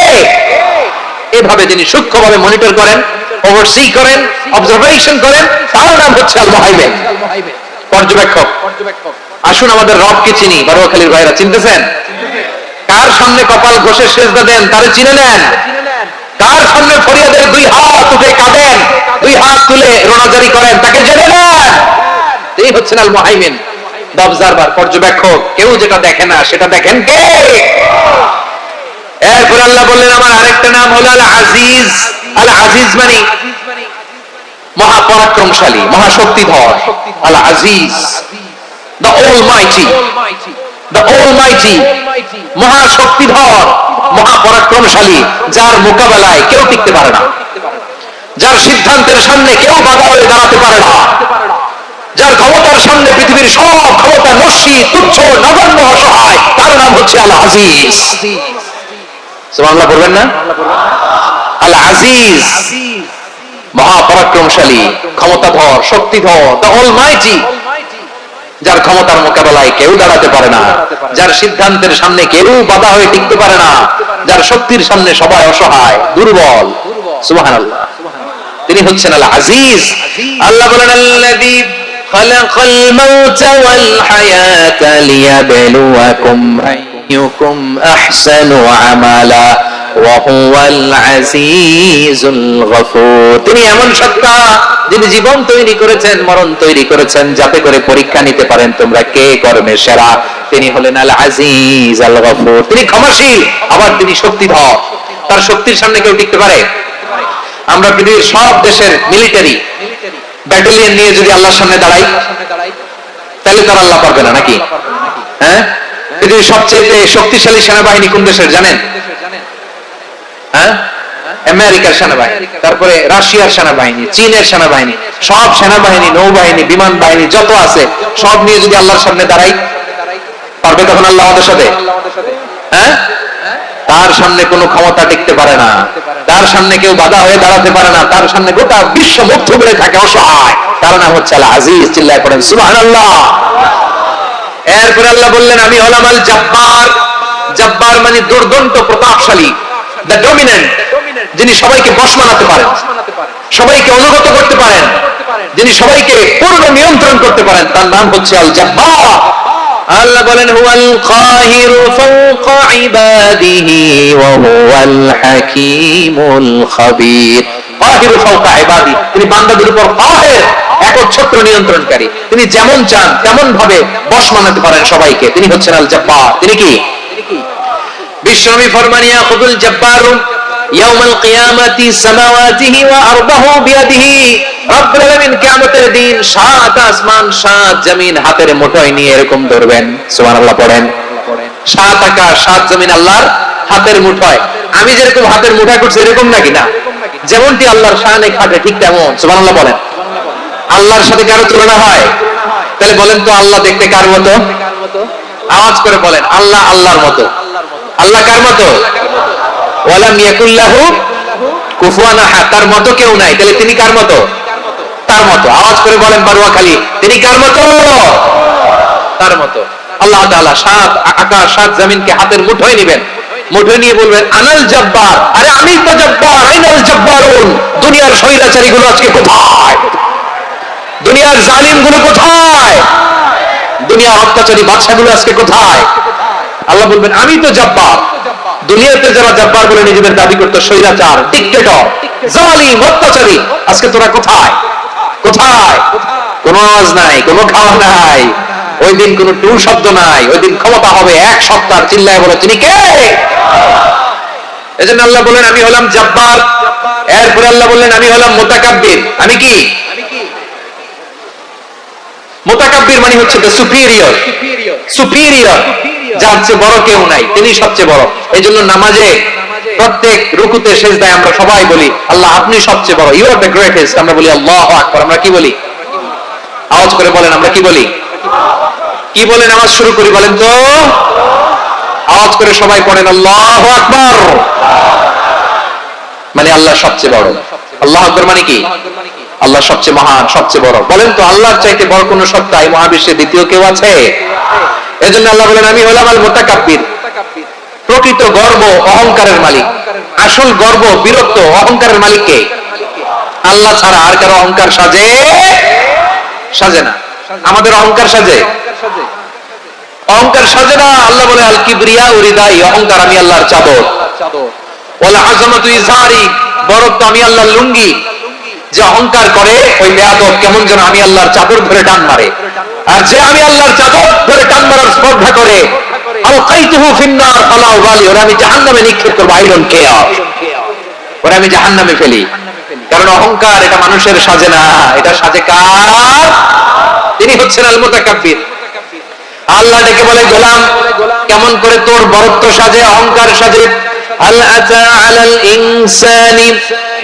এভাবে যিনি সূক্ষ্মভাবে মনিটর করেন, ওভারসি করেন, অবজারভেশন করেন, তার নাম হচ্ছে আল মুহাইমিন, পর্যবেক্ষক। আসুন আমাদের রবকে চিনি। বারোয়াখালীর ভাইরা চিনতেছেন? কার সামনে কপাল ঘষে সেজদা দেন তারে চিনে নেন। কার সামনে ফরিয়াদের দুই হাত উঠে কাঁদেন, দুই হাত তুলে রোনাজারি করেন, তাকে জেনে নেন। এই হচ্ছেন আল মুহাইমিন, দ্য অবজারভার, পর্যবেক্ষক। কেউ যেটা দেখে না সেটা দেখেন কে? এরপর আল্লাহ বললেন আমার আরেকটা নাম হলো আল আজিজ। আল আজিজ মানে মহাপরাক্রমশালী, মহাশক্তিধর। আল আজিজ, দ্য অলমাইটি, দ্য অলমাইটি, মহাশক্তিধর, মহাপরাক্রমশালী, যার মোকাবেলায় কেউ টিকতে পারে না, যার সিদ্ধান্তের সামনে কেউ বাধা হয়ে দাঁড়াতে পারে না, যার ক্ষমতার সামনে পৃথিবীর সব ক্ষমতা নস্যি, তুচ্ছ, নগণ্য, অসহায়, তার নাম হচ্ছে আল আজিজ। সুবহানাল্লাহ বলবেন না? আল আজিজ, মহাপরাক্রমশালী, ক্ষমতাধর, শক্তিধর, দ্য অলমাইটি, যার ক্ষমতার মোকাবেলায় কেউ দাঁড়াতে পারে না, যার সিদ্ধান্তের সামনে কেউ বাধা হয়ে টিকতে পারে না, যার শক্তির সামনে সবাই অসহায়, দুর্বল। সুবহানাল্লাহ, তিনি হচ্ছেন আল আজিজ। আল্লাহ বলেন আল্লাযী খালাকাল মাউতা ওয়াল হায়াতা লিয়াবলুয়াকুম আইয়ুকুম আহসানু আমালা ওয়া হুয়াল আজিজুল গফুর। তিনি এমন সত্তা যিনি জীবন তৈরি করেছেন, মরণ তৈরি করেছেন, যাতে করে পরীক্ষা নিতে পারেন তোমরা কে কর্মে সেরা। তিনি হলেন আল আজিজ আল গফুর। তিনি ক্ষমাশীল, আবার তিনি শক্তিধর। তার শক্তির সামনে কেউ টিকতে পারে? আমরা পৃথিবীর সব দেশের মিলিটারি ব্যাটালিয়ন নিয়ে যদি আল্লাহর সামনে দাঁড়াই, তাহলে তো আল্লাহ পারবে না, নাকি? হ্যাঁ, পৃথিবীর সবচেয়ে শক্তিশালী সেনাবাহিনী কোন দেশের জানেন? হ্যাঁ, আমেরিকার সেনাবাহিনী, তারপরে রাশিয়ার সেনাবাহিনী, চীনের সেনাবাহিনী, সব সেনাবাহিনী, নৌবাহিনী, বিমান বাহিনী যত আছে সব নিয়ে যদি আল্লাহর সামনে দাঁড়াই, পারবে তখন আল্লাহ আমাদের সাথে? হ্যাঁ, তার সামনে কোনো ক্ষমতা টিকতে পারে না, তার সামনে কেউ বাধা হয়ে দাঁড়াতে পারে না, তার সামনে গোটা বিশ্ব মুগ্ধ হয়ে থাকে, অসহায়। তার নাম হচ্ছে আল আজিজ। চিল্লায় পড়েন সুবহানাল্লাহ। এরপরে আল্লাহ বললেন আমি হলাম আল জব্বার। জব্বার মানে দুর্দন্ত, প্রতাপশালী, দ্য ডমিনেন্ট, যিনি সবাইকে বশ মানাতে পারেন, সবাইকে অনুগত করতে পারেন, যিনি সবাইকে পূর্ণ নিয়ন্ত্রণ করতে পারেন, তার নাম হচ্ছে আল জব্বার। আল্লাহ বলেন হুয়াল কাহিরু ফাওকা ইবাদিহি ওয়া হুয়াল হাকীমুল খাবীর। কাহিরু ফাওকা ইবাদি, তিনি বান্দাদের উপর কাহির, একচ্ছত্র নিয়ন্ত্রণকারী। তিনি যেমন চান তেমন ভাবে বশ মানাতে পারেন সবাইকে। তিনি হচ্ছেন আল জব্বার। তিনি কি? বিশ্বনবী ফরমান ইয়াখুদুল জব্বারু ইয়াউমাল কিয়ামাতি সামাওয়াতিহি ওয়া আরদাহু বিয়াদিহি। রব্বুল আলামিন কিয়ামতের দিন সাত আসমান সাত জমিন হাতের মুঠোয় নিয়ে এরকম ধরবেন। সুবহানাল্লাহ পড়েন। সাত আকাশ সাত জমিন আল্লাহর হাতের মুঠোয়। আমি যেরকম হাতের মুঠা করছি এরকম নাকি? না, যেমনটি আল্লাহর শানে খাটে ঠিক তেমন। সুবহানাল্লাহ বলেন। আল্লাহর সাথে কারো তুলনা হয়? তাহলে বলেন তো আল্লাহ দেখতে কার মতো? আওয়াজ করে বলেন আল্লাহ আল্লাহর মতো। আল্লাহ কার মতো? ওয়ালাম ইয়াকুল্লাহু কুফুয়ান আহাদ, তার মতো কেউ নাই। তাহলে তিনি কার মতো? তার মতো। আওয়াজ করে বলেন বারোয়াখালী, তিনি কার মতো? তার মতো। আল্লাহ তাআলা সাত আকাশ সাত জমিনকে হাতের মুঠোয় নেবেন, মুঠোয় নিয়ে বলবেন আনাল জব্বার। আরে আমি তো জব্বার, আইনাল জব্বারুন। দুনিয়ার স্বৈরাচারীগুলো আজকে কোথায়? দুনিয়ার জালিমগুলো কোথায়? দুনিয়ার অত্যাচারী বাদশাগুলো আজকে কোথায়? আল্লাহ বলবেন আমি তো জব্বার। দুনিয়াতে যারা জব্বার বলে নিজেদের দাবি করতো, স্বৈরাচার, ডিক্টেটর, জালিম, অত্যাচারী, আজকে তোরা কোথায়? কোথায়? কোনো আওয়াজ নাই, কোনো খাওয়া নাই, ওই দিন কোনো টু শব্দ নাই। ওই দিন ক্ষমতা হবে এক সপ্তাহ, চিল্লায় বলে তিনি কে? এজন্য আল্লাহ বললেন আমি হলাম জব্বার। এরপরে আল্লাহ বললেন আমি হলাম মুতাকাব্বির। আমি কি? মুতাকাব্বির মানে হচ্ছে দ্য সুপিরিয়র। সুপিরিয়র, যার চেয়ে বড় কেউ নাই, তিনি সবচেয়ে বড়। এইজন্য নামাজে প্রত্যেক রুকুতে সেজদায় আমরা সবাই বলি আল্লাহ আপনি সবচেয়ে বড়, ইউ আর দ্য গ্রেটেস্ট। আমরা বলি আল্লাহু আকবার। আমরা কি বলি? আওয়াজ করে বলেন আমরা কি বলি? কি বলে নামাজ শুরু করি বলেন তো? আওয়াজ করে সবাই পড়েন আল্লাহু আকবার। মানে আল্লাহ সবচেয়ে বড়। আল্লাহু আকবার মানে কি? আল্লাহ সবচেয়ে মহান, সবচেয়ে বড়। বলেন তো আল্লাহর চাইতে বড় কোন সত্তা এই মহাবিশ্বে দ্বিতীয় কেউ আছে? এজন্য আল্লাহ বলেন আমি হলাম আল মুতাকাব্বির। প্রকৃত গর্ব অহংকারের মালিক। আসল গর্ব, বীরত্ব, অহংকারের মালিক কে? আল্লাহ ছাড়া আর কারো অহংকার সাজে? সাজে না। আমাদের অহংকার সাজে? অহংকার সাজে না। আল্লাহ বলে আল কিবরিয়া উরিদাই, অহংকার আমি আল্লাহর চাদর। ওয়াল আযমাতু ইজারি, বরত্ব আমি আল্লাহর লুঙ্গি। যে অহংকার করে ওই বেয়াদব কেমন যেন আমি আল্লাহর চাদর ধরে টান মারে। আর যে আমি আল্লাহর চাদর ধরে টান মারার স্পর্ধা করে আলকাইতুহু ফিন্নার ফালা উবালি, ওরা আমি জাহান্নামে নিক্ষেপ করব। আই ডোন্ট কেয়ার, ওরা আমি জাহান্নামে ফেলি। কারণ অহংকার এটা মানুষের সাজে না, এটা সাজে কার? তিনি হচ্ছেন আল মুতাকাব্বির। আল্লাহ ডেকে বলে গোলাম কেমন করে তোর বরত্ব সাজে, অহংকার সাজে? হাল আতা আলাল ইনসানি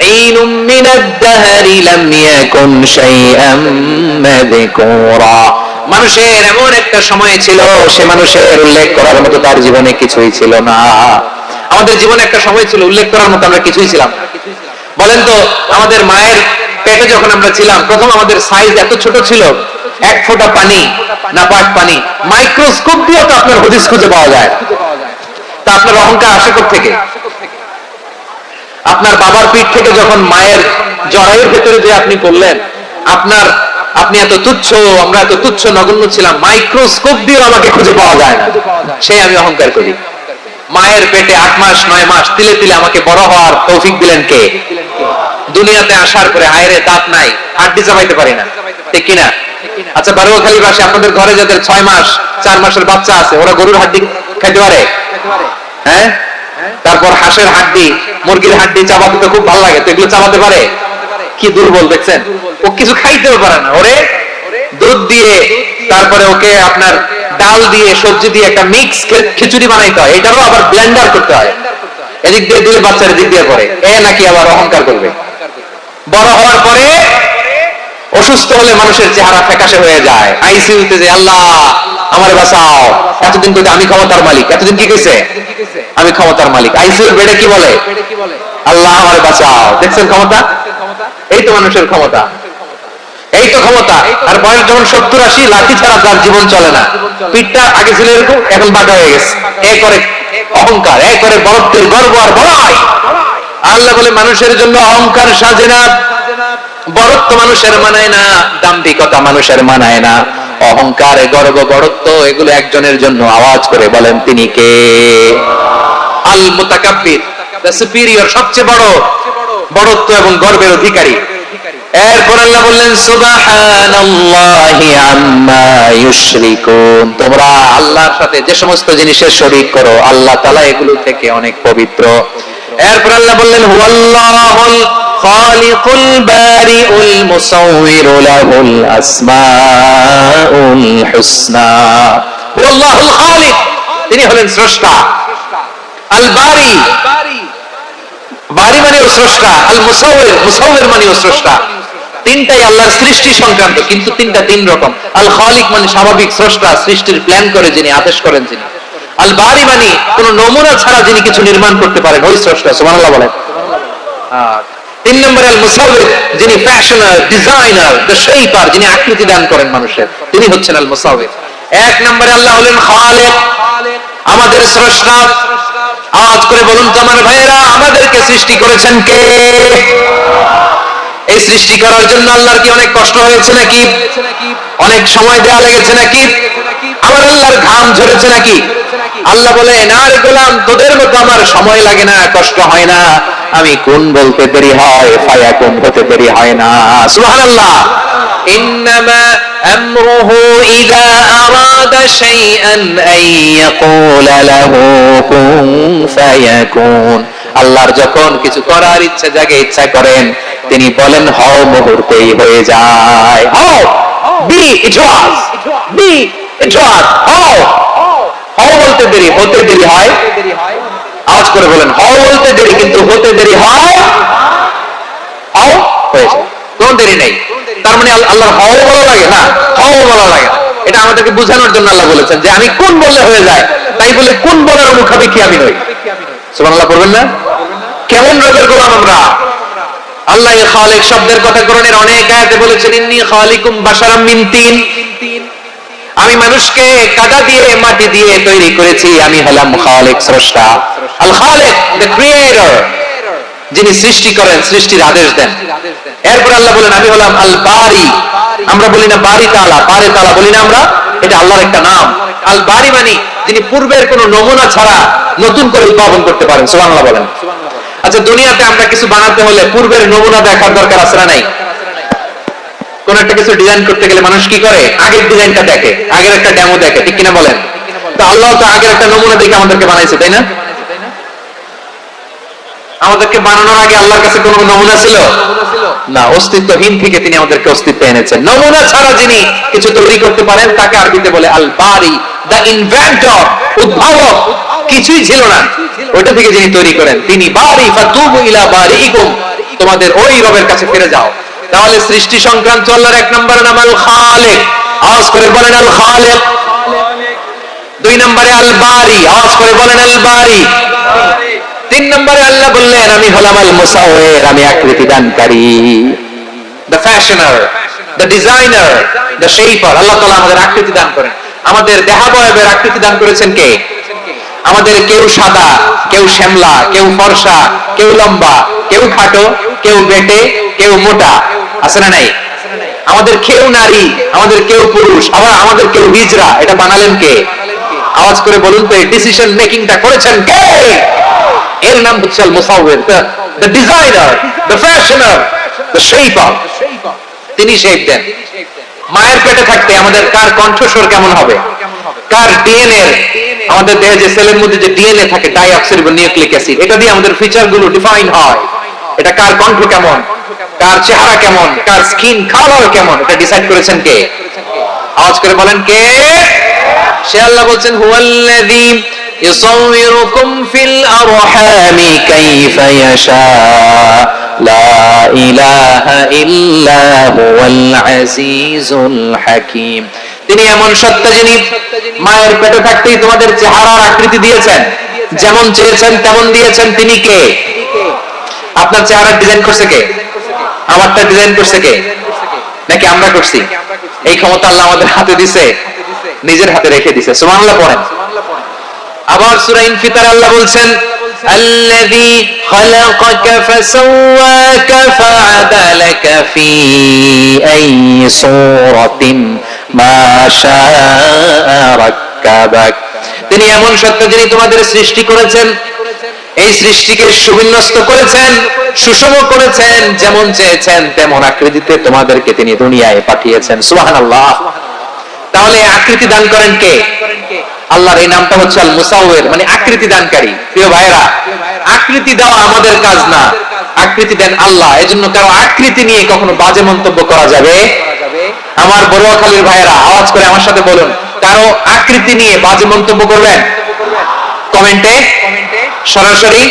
হিনুম মিনাদ দাহরি লাম ইয়াকুন শাইআম মাযকুরা। মানুষের এমন একটা সময় ছিল, সে মানুষের উল্লেখ করার মতো তার জীবনে কিছুই ছিল না। আমাদের জীবনে একটা সময় ছিল উল্লেখ করার মতো আমরা কিছুই ছিলাম না। বলেন তো আমাদের মায়ের পেটে যখন আমরা ছিলাম, প্রথম আমাদের সাইজ এত ছোট ছিল, এক ফোঁটা পানি, নাপাক পানি, মাইক্রোস্কোপ দিয়েও তো আপনার হদিস খুঁজে পাওয়া যায়। তা আপনার অহংকার আসে কোত্থেকে? আপনার বাবার পিঠ থেকে যখন মায়ের জরায়ুর ভেতরে যে আপনি বললেন আপনি এত তুচ্ছ, আমরা এত তুচ্ছ নগণ্য ছিলাম, মাইক্রোস্কোপ দিয়েও আমাকে খুঁজে পাওয়া যায় না, সেই আমি অহংকার করি। মায়ের পেটে 8 মাস 9 মাস তিলে তিলে আমাকে বড় হওয়ার তৌফিক দিলেন কে? দুনিয়াতে আসার পরে হায়রে দাঁত নাই, হাড্ডি চাবাইতে পারি না, ঠিক কিনা? আচ্ছা বারোখালী বাসে আপনাদের ঘরে যাদের 6 মাস 4 মাসের বাচ্চা আছে, ওরা গরুর হাড্ডি খাইতে পারে? হ্যাঁ। তারপর হাঁসের হাড্ডি, মুরগির হাড্ডি চাবাতে তো খুব ভালো লাগে, তো এগুলো চাবাতে পারে? কি দুর্বল দেখছেন, ও কিছু খাইতেও পারে না। ওরে দুধ দিয়ে, তারপরে ওকে আপনার ডাল দিয়ে, সবজি দিয়ে একটা মিক্স খিচুড়ি বানাইতে হয়, এটারও আবার ব্লেন্ডার করতে হয়। এদিক দিয়ে দিলে বাচ্চার এদিক দিয়ে পড়ে, এ নাকি আবার অহংকার করবে। বড় হওয়ার পরে অসুস্থ হলে মানুষের চেহারা ফ্যাকাশে হয়ে যায়, আইসিইউতে যে আল্লাহ আমার বাঁচাও, এতদিন তো আমি ক্ষমতার মালিক, এতদিন কি কইছে আমি ক্ষমতার মালিক। আইসিইউ বেডে কি বলে? আল্লাহ আমার বাঁচাও। দেখছেন ক্ষমতা? এই তো মানুষের ক্ষমতা, এই তো ক্ষমতা। আর বয়স যখন 70-80, লাঠি ছাড়া তার জীবন চলে না। পিঠটা আগে ছিল এরকম, এখন বাঁকা হয়ে গেছে। এ করে অহংকার, এ করে বড়ত্বের গর্ব আর বড়াই। আল্লাহ বলে মানুষের জন্য অহংকার সাজে না, বড়ত্ব মানুষের মানায় না, দাম্ভিকতা মানুষের মানায় না। অহংকার, গর্ব, বড়ত্ব এগুলো একজনের জন্য। আওয়াজ করে বলেন তিনি কে? আল মুতাকাব্বির, দ্য সুপিরিয়র, সবচেয়ে বড়, বড়ত্ব এবং গর্বের অধিকারী। এরপর আল্লাহ বললেন সুবহানাল্লাহি আম্মা ইউশরিকুন, তোমরা আল্লাহর সাথে যে সমস্ত জিনিসের শরীক করো, আল্লাহ তাআলা এগুলো থেকে অনেক পবিত্র। এরপর আল্লাহ বললেন হুয়াল্লাহুল খালিকুল বারিউল মুসাউউইরু লাহুল আসমাউল হুসনা। হুয়াল্লাহুল খালিক, তিনি হলেন স্রষ্টা। আল বারি, বারি মানেও স্রষ্টা। আল মুসাউউর, মুসাউউর মানেও স্রষ্টা। তিনটাই আল্লাহর সৃষ্টি সংক্রান্ত, কিন্তু তিনটা তিন রকম। আল খালিক মানে স্বাভাবিক স্রষ্টা, সৃষ্টির প্ল্যান করে যিনি, আদেশ করেন যিনি। আল বারি মানে কোন নমুনা ছাড়া যিনি কিছু নির্মাণ করতে পারেন, ওই স্রষ্টা। সুবহানাল্লাহ বলেন। আর 3 নম্বরে আল মুসাউউর, যিনি ফ্যাশনার, ডিজাইনার, দ্য শেপার, যিনি আকৃতি দান করেন মানুষের, তিনি হচ্ছেন আল মুসাউউর। 1 নম্বরে আল্লাহ হলেন খালিক, আমাদের স্রষ্টা। আওয়াজ করে বলুন তো আমার ভাইয়েরা, আমাদেরকে সৃষ্টি করেছেন কে? এই সৃষ্টি করার জন্য আল্লাহর কি অনেক কষ্ট হয়েছে নাকি? অনেক সময় দেওয়া লেগেছে নাকি? আমার আল্লাহর ঘাম ঝরেছে নাকি? আল্লাহ বলে, না রে গোলাম, তোদের মতো আমার সময় লাগে না, কষ্ট হয় না, আমি কোন বলতে দেরি হয়, ফায়াকুন হতে দেরি হয় না। সুবহানাল্লাহ। ইন্নামা আমরুহু ইযা আরাদা শাইআন আন ইয়াকুলা লাহু কুন ফায়াকুন। আল্লাহর যখন কিছু করার ইচ্ছা জাগে, ইচ্ছা করেন, তিনি বলেন হও, মুহূর্তেই হয়ে যায়। হও, বি ইট ওয়াজ, বি ইট ওয়াজ, হও। হও বলতে দেরি, হতে দেরি হয়। আওয়াজ করে বলেন, হও বলতে দেরি কিন্তু হতে দেরি হয়। হও হয়ে যায়, কোন দেরি নেই। তার মানে আল্লাহর হও বলা লাগে না, হও বলা লাগে না। এটা আমাদেরকে বোঝানোর জন্য আল্লাহ বলেছেন যে আমি কোন বললে হয়ে যায়, তাই বলে কোন বলার মুখাপেক্ষী আমি নই। সুবহানাল্লাহ পড়বেন না? কেমন রবের গোলাম আমরা। আল্লাহ খালিক শব্দের কথা কোরআনের অনেক আয়াতে বলেছেন, ইন্নী খালিকুম বাশারাম মিন তিন। আমি মানুষকে কাদা দিয়ে, মাটি দিয়ে তৈরি করেছি, আমি হলাম খালিক, স্রষ্টা। আল খালিক, দ্য ক্রিয়েটর, যিনি সৃষ্টি করেন, সৃষ্টির আদেশ দেন। এরপর আল্লাহ বলেন, আমি হলাম আল বারি। আমরা বলি না বারি তাআলা, বারি তাআলা বলি না আমরা, এটা আল্লাহর একটা নাম। আল বারি মানে যিনি পূর্বের কোনো নমুনা ছাড়া নতুন করে উদ্ভাবন করতে পারেন। সুবহানাল্লাহ বলেন। আচ্ছা, দুনিয়াতে আমরা কিছু বানাতে হলে পূর্বের নমুনা দেখার দরকার আছে না নাই? কোন একটা কিছু ডিজাইন করতে গেলে মানুষ কি করে? আগের ডিজাইনটা দেখে, আগের একটা ডেমো দেখে, ঠিক কিনা বলেন? তো আল্লাহ তো আগের একটা নমুনা দেখে আমাদেরকে বানাইছে, তাই না? আমাদেরকে বানানোর আগে আল্লাহর কাছে কোনো নমুনা ছিল না, অস্তিত্বহীন থেকে তিনি আমাদেরকে অস্তিত্বে এনেছেন। নমুনা ছাড়া যিনি কিছু তৈরি করতে পারেন তাকে আরবিতে বলে আল বারি, দ্য ইনভেন্টর, উদ্ভাবক। কিছুই ছিল না, ওইটা থেকে যিনি তৈরি করেন তিনি বারি। ফাতুবু ইলা বারিকুম, তোমাদের ওই রবের কাছে ফিরে যাও। তাহলে সৃষ্টি সংক্রান্ত আল্লাহর এক নম্বরের নাম আল খালিক, আওয়াজ করে বলেন আল খালিক। দুই নম্বরে আল বারি, আওয়াজ করে বলেন আল বারি। তিন নম্বরে আল্লাহ বললেন, আমি হলাম আল মুসাওয়ির, আমি আকৃতি দানকারী, the fashioner, the designer, the shaper. আল্লাহ তাআলা আমাদের আকৃতি দান করেন। আমাদের দেহাবয়বের আকৃতি দান করেছেন কে? আমাদের কেউ সাদা, কেউ শ্যামলা, কেউ ফর্সা, কেউ লম্বা, কেউ খাটো, কেউ বেটে, কেউ মোটা, আছে না নাই? আমাদের কেউ নারী, আমাদের কেউ পুরুষ, আবার আমাদের কেউ হিজড়া। এটা বানালেন কে? আওয়াজ করে বলুন তো, এই ডিসিশন মেকিংটা করেছেন কে? এর নাম হচ্ছে আল মুসাওয়ির, the designer, the fashioner, the shaper. তিনি শেপ দেন। মায়ের পেটে থাকতে আমাদের কার কণ্ঠস্বর কেমন হবে, কার ডিএনএ, আমাদের দেহে যে সেলের মধ্যে যে ডিএনএ থাকে, ডাইঅক্সিরিবোনিউক্লিক অ্যাসিড, এটা দিয়ে আমাদের ফিচার গুলো ডিফাইন হয়। এটা কার কণ্ঠ কেমন, কার চেহারা কেমন, কার স্কিন কালার কেমন, এটা ডিসাইড করেছেন কে? আওয়াজ করে বলেন কে? সে আল্লাহ বলছেন, হুয়াল্লাযী ইউসাউয়িরুকুম ফিল আরহামি কাইফা ইয়াশা, লা ইলাহা ইল্লা হুয়াল আজিজুল হাকীম। তিনি এমন সত্তা যিনি মায়ের পেটে থাকতেই তোমাদের চেহারার আকৃতি দিয়েছেন, যেমন চেয়েছেন তেমন দিয়েছেন। তিনি কে? আপনার চেহারা ডিজাইন করছে কে? আমারটা ডিজাইন করছে কে? নাকি আমরা করছি? এই ক্ষমতা আল্লাহ আমাদের হাতে দিছে, নিজের হাতে রেখে দিছে। সুবহানাল্লাহ পড়েন। আবার সূরা ইনফিতার আল্লাহ বলছেন, আল্লাযী খালাকাকা ফাসাওয়াকা ফাআদালাকা ফি আইয়ি সূরাতিন মা শাআ রাক্কাবাক। তিনি এমন সত্তা যিনি তোমাদের সৃষ্টি করেছেন, এই সৃষ্টিকে সুবিন্যস্ত করেছেন, সুষম করেছেন, যেমন চেয়েছেন তেমন আকৃতিতে তোমাদেরকে তিনি দুনিয়ায় পাঠিয়েছেন। সুবহানাল্লাহ। তাহলে আকৃতি দান করেন কে? আল্লাহর এই নামটা হচ্ছে আল মুসাওয়ির, মানে আকৃতি দানকারী। প্রিয় ভাইরা, আকৃতি দেওয়া আমাদের কাজ না, আকৃতি দেন আল্লাহ। এজন্য কারো আকৃতি নিয়ে কখনো বাজে মন্তব্য করা যাবে? আমার বড়ুয়াখালীর ভাইরা আওয়াজ করে আমার সাথে বলুন, কারো আকৃতি নিয়ে বাজে মন্তব্য করবেন? কমেন্টে সরাসরি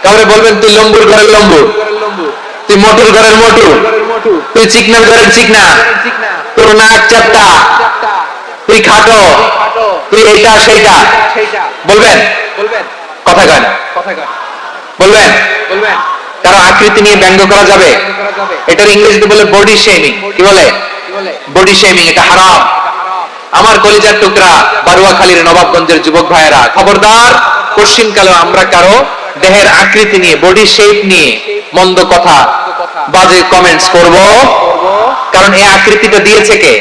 কাউরে বলবেন, তুই লম্বুর ঘরের লম্বু, তুই মোটুর ঘরের মোটু, তুই চিকনার ঘরের চিকনা, তোর নাক চাপটা, তুই খাটো, তুই এইটা সেইটা বলবেন? কথা কয় না, বলবেন? কারো আকৃতি নিয়ে ব্যঙ্গ করা যাবে? এটার ইংরেজিতে বলে বডি শেমিং। কি বলে? Body shaming. এটা হারাম। আমার কলিজার টুকরা বারুয়াখালীর নবাবগঞ্জের যুবক ভাইয়েরা, খবরদার, পশ্চিমকালে আমরা কারো দেহের আকৃতি নিয়ে, বডি শেপ নিয়ে মন্দ কথা, বাজে কমেন্টস করব। কারণ এই আকৃতিটা দিয়েছে কে?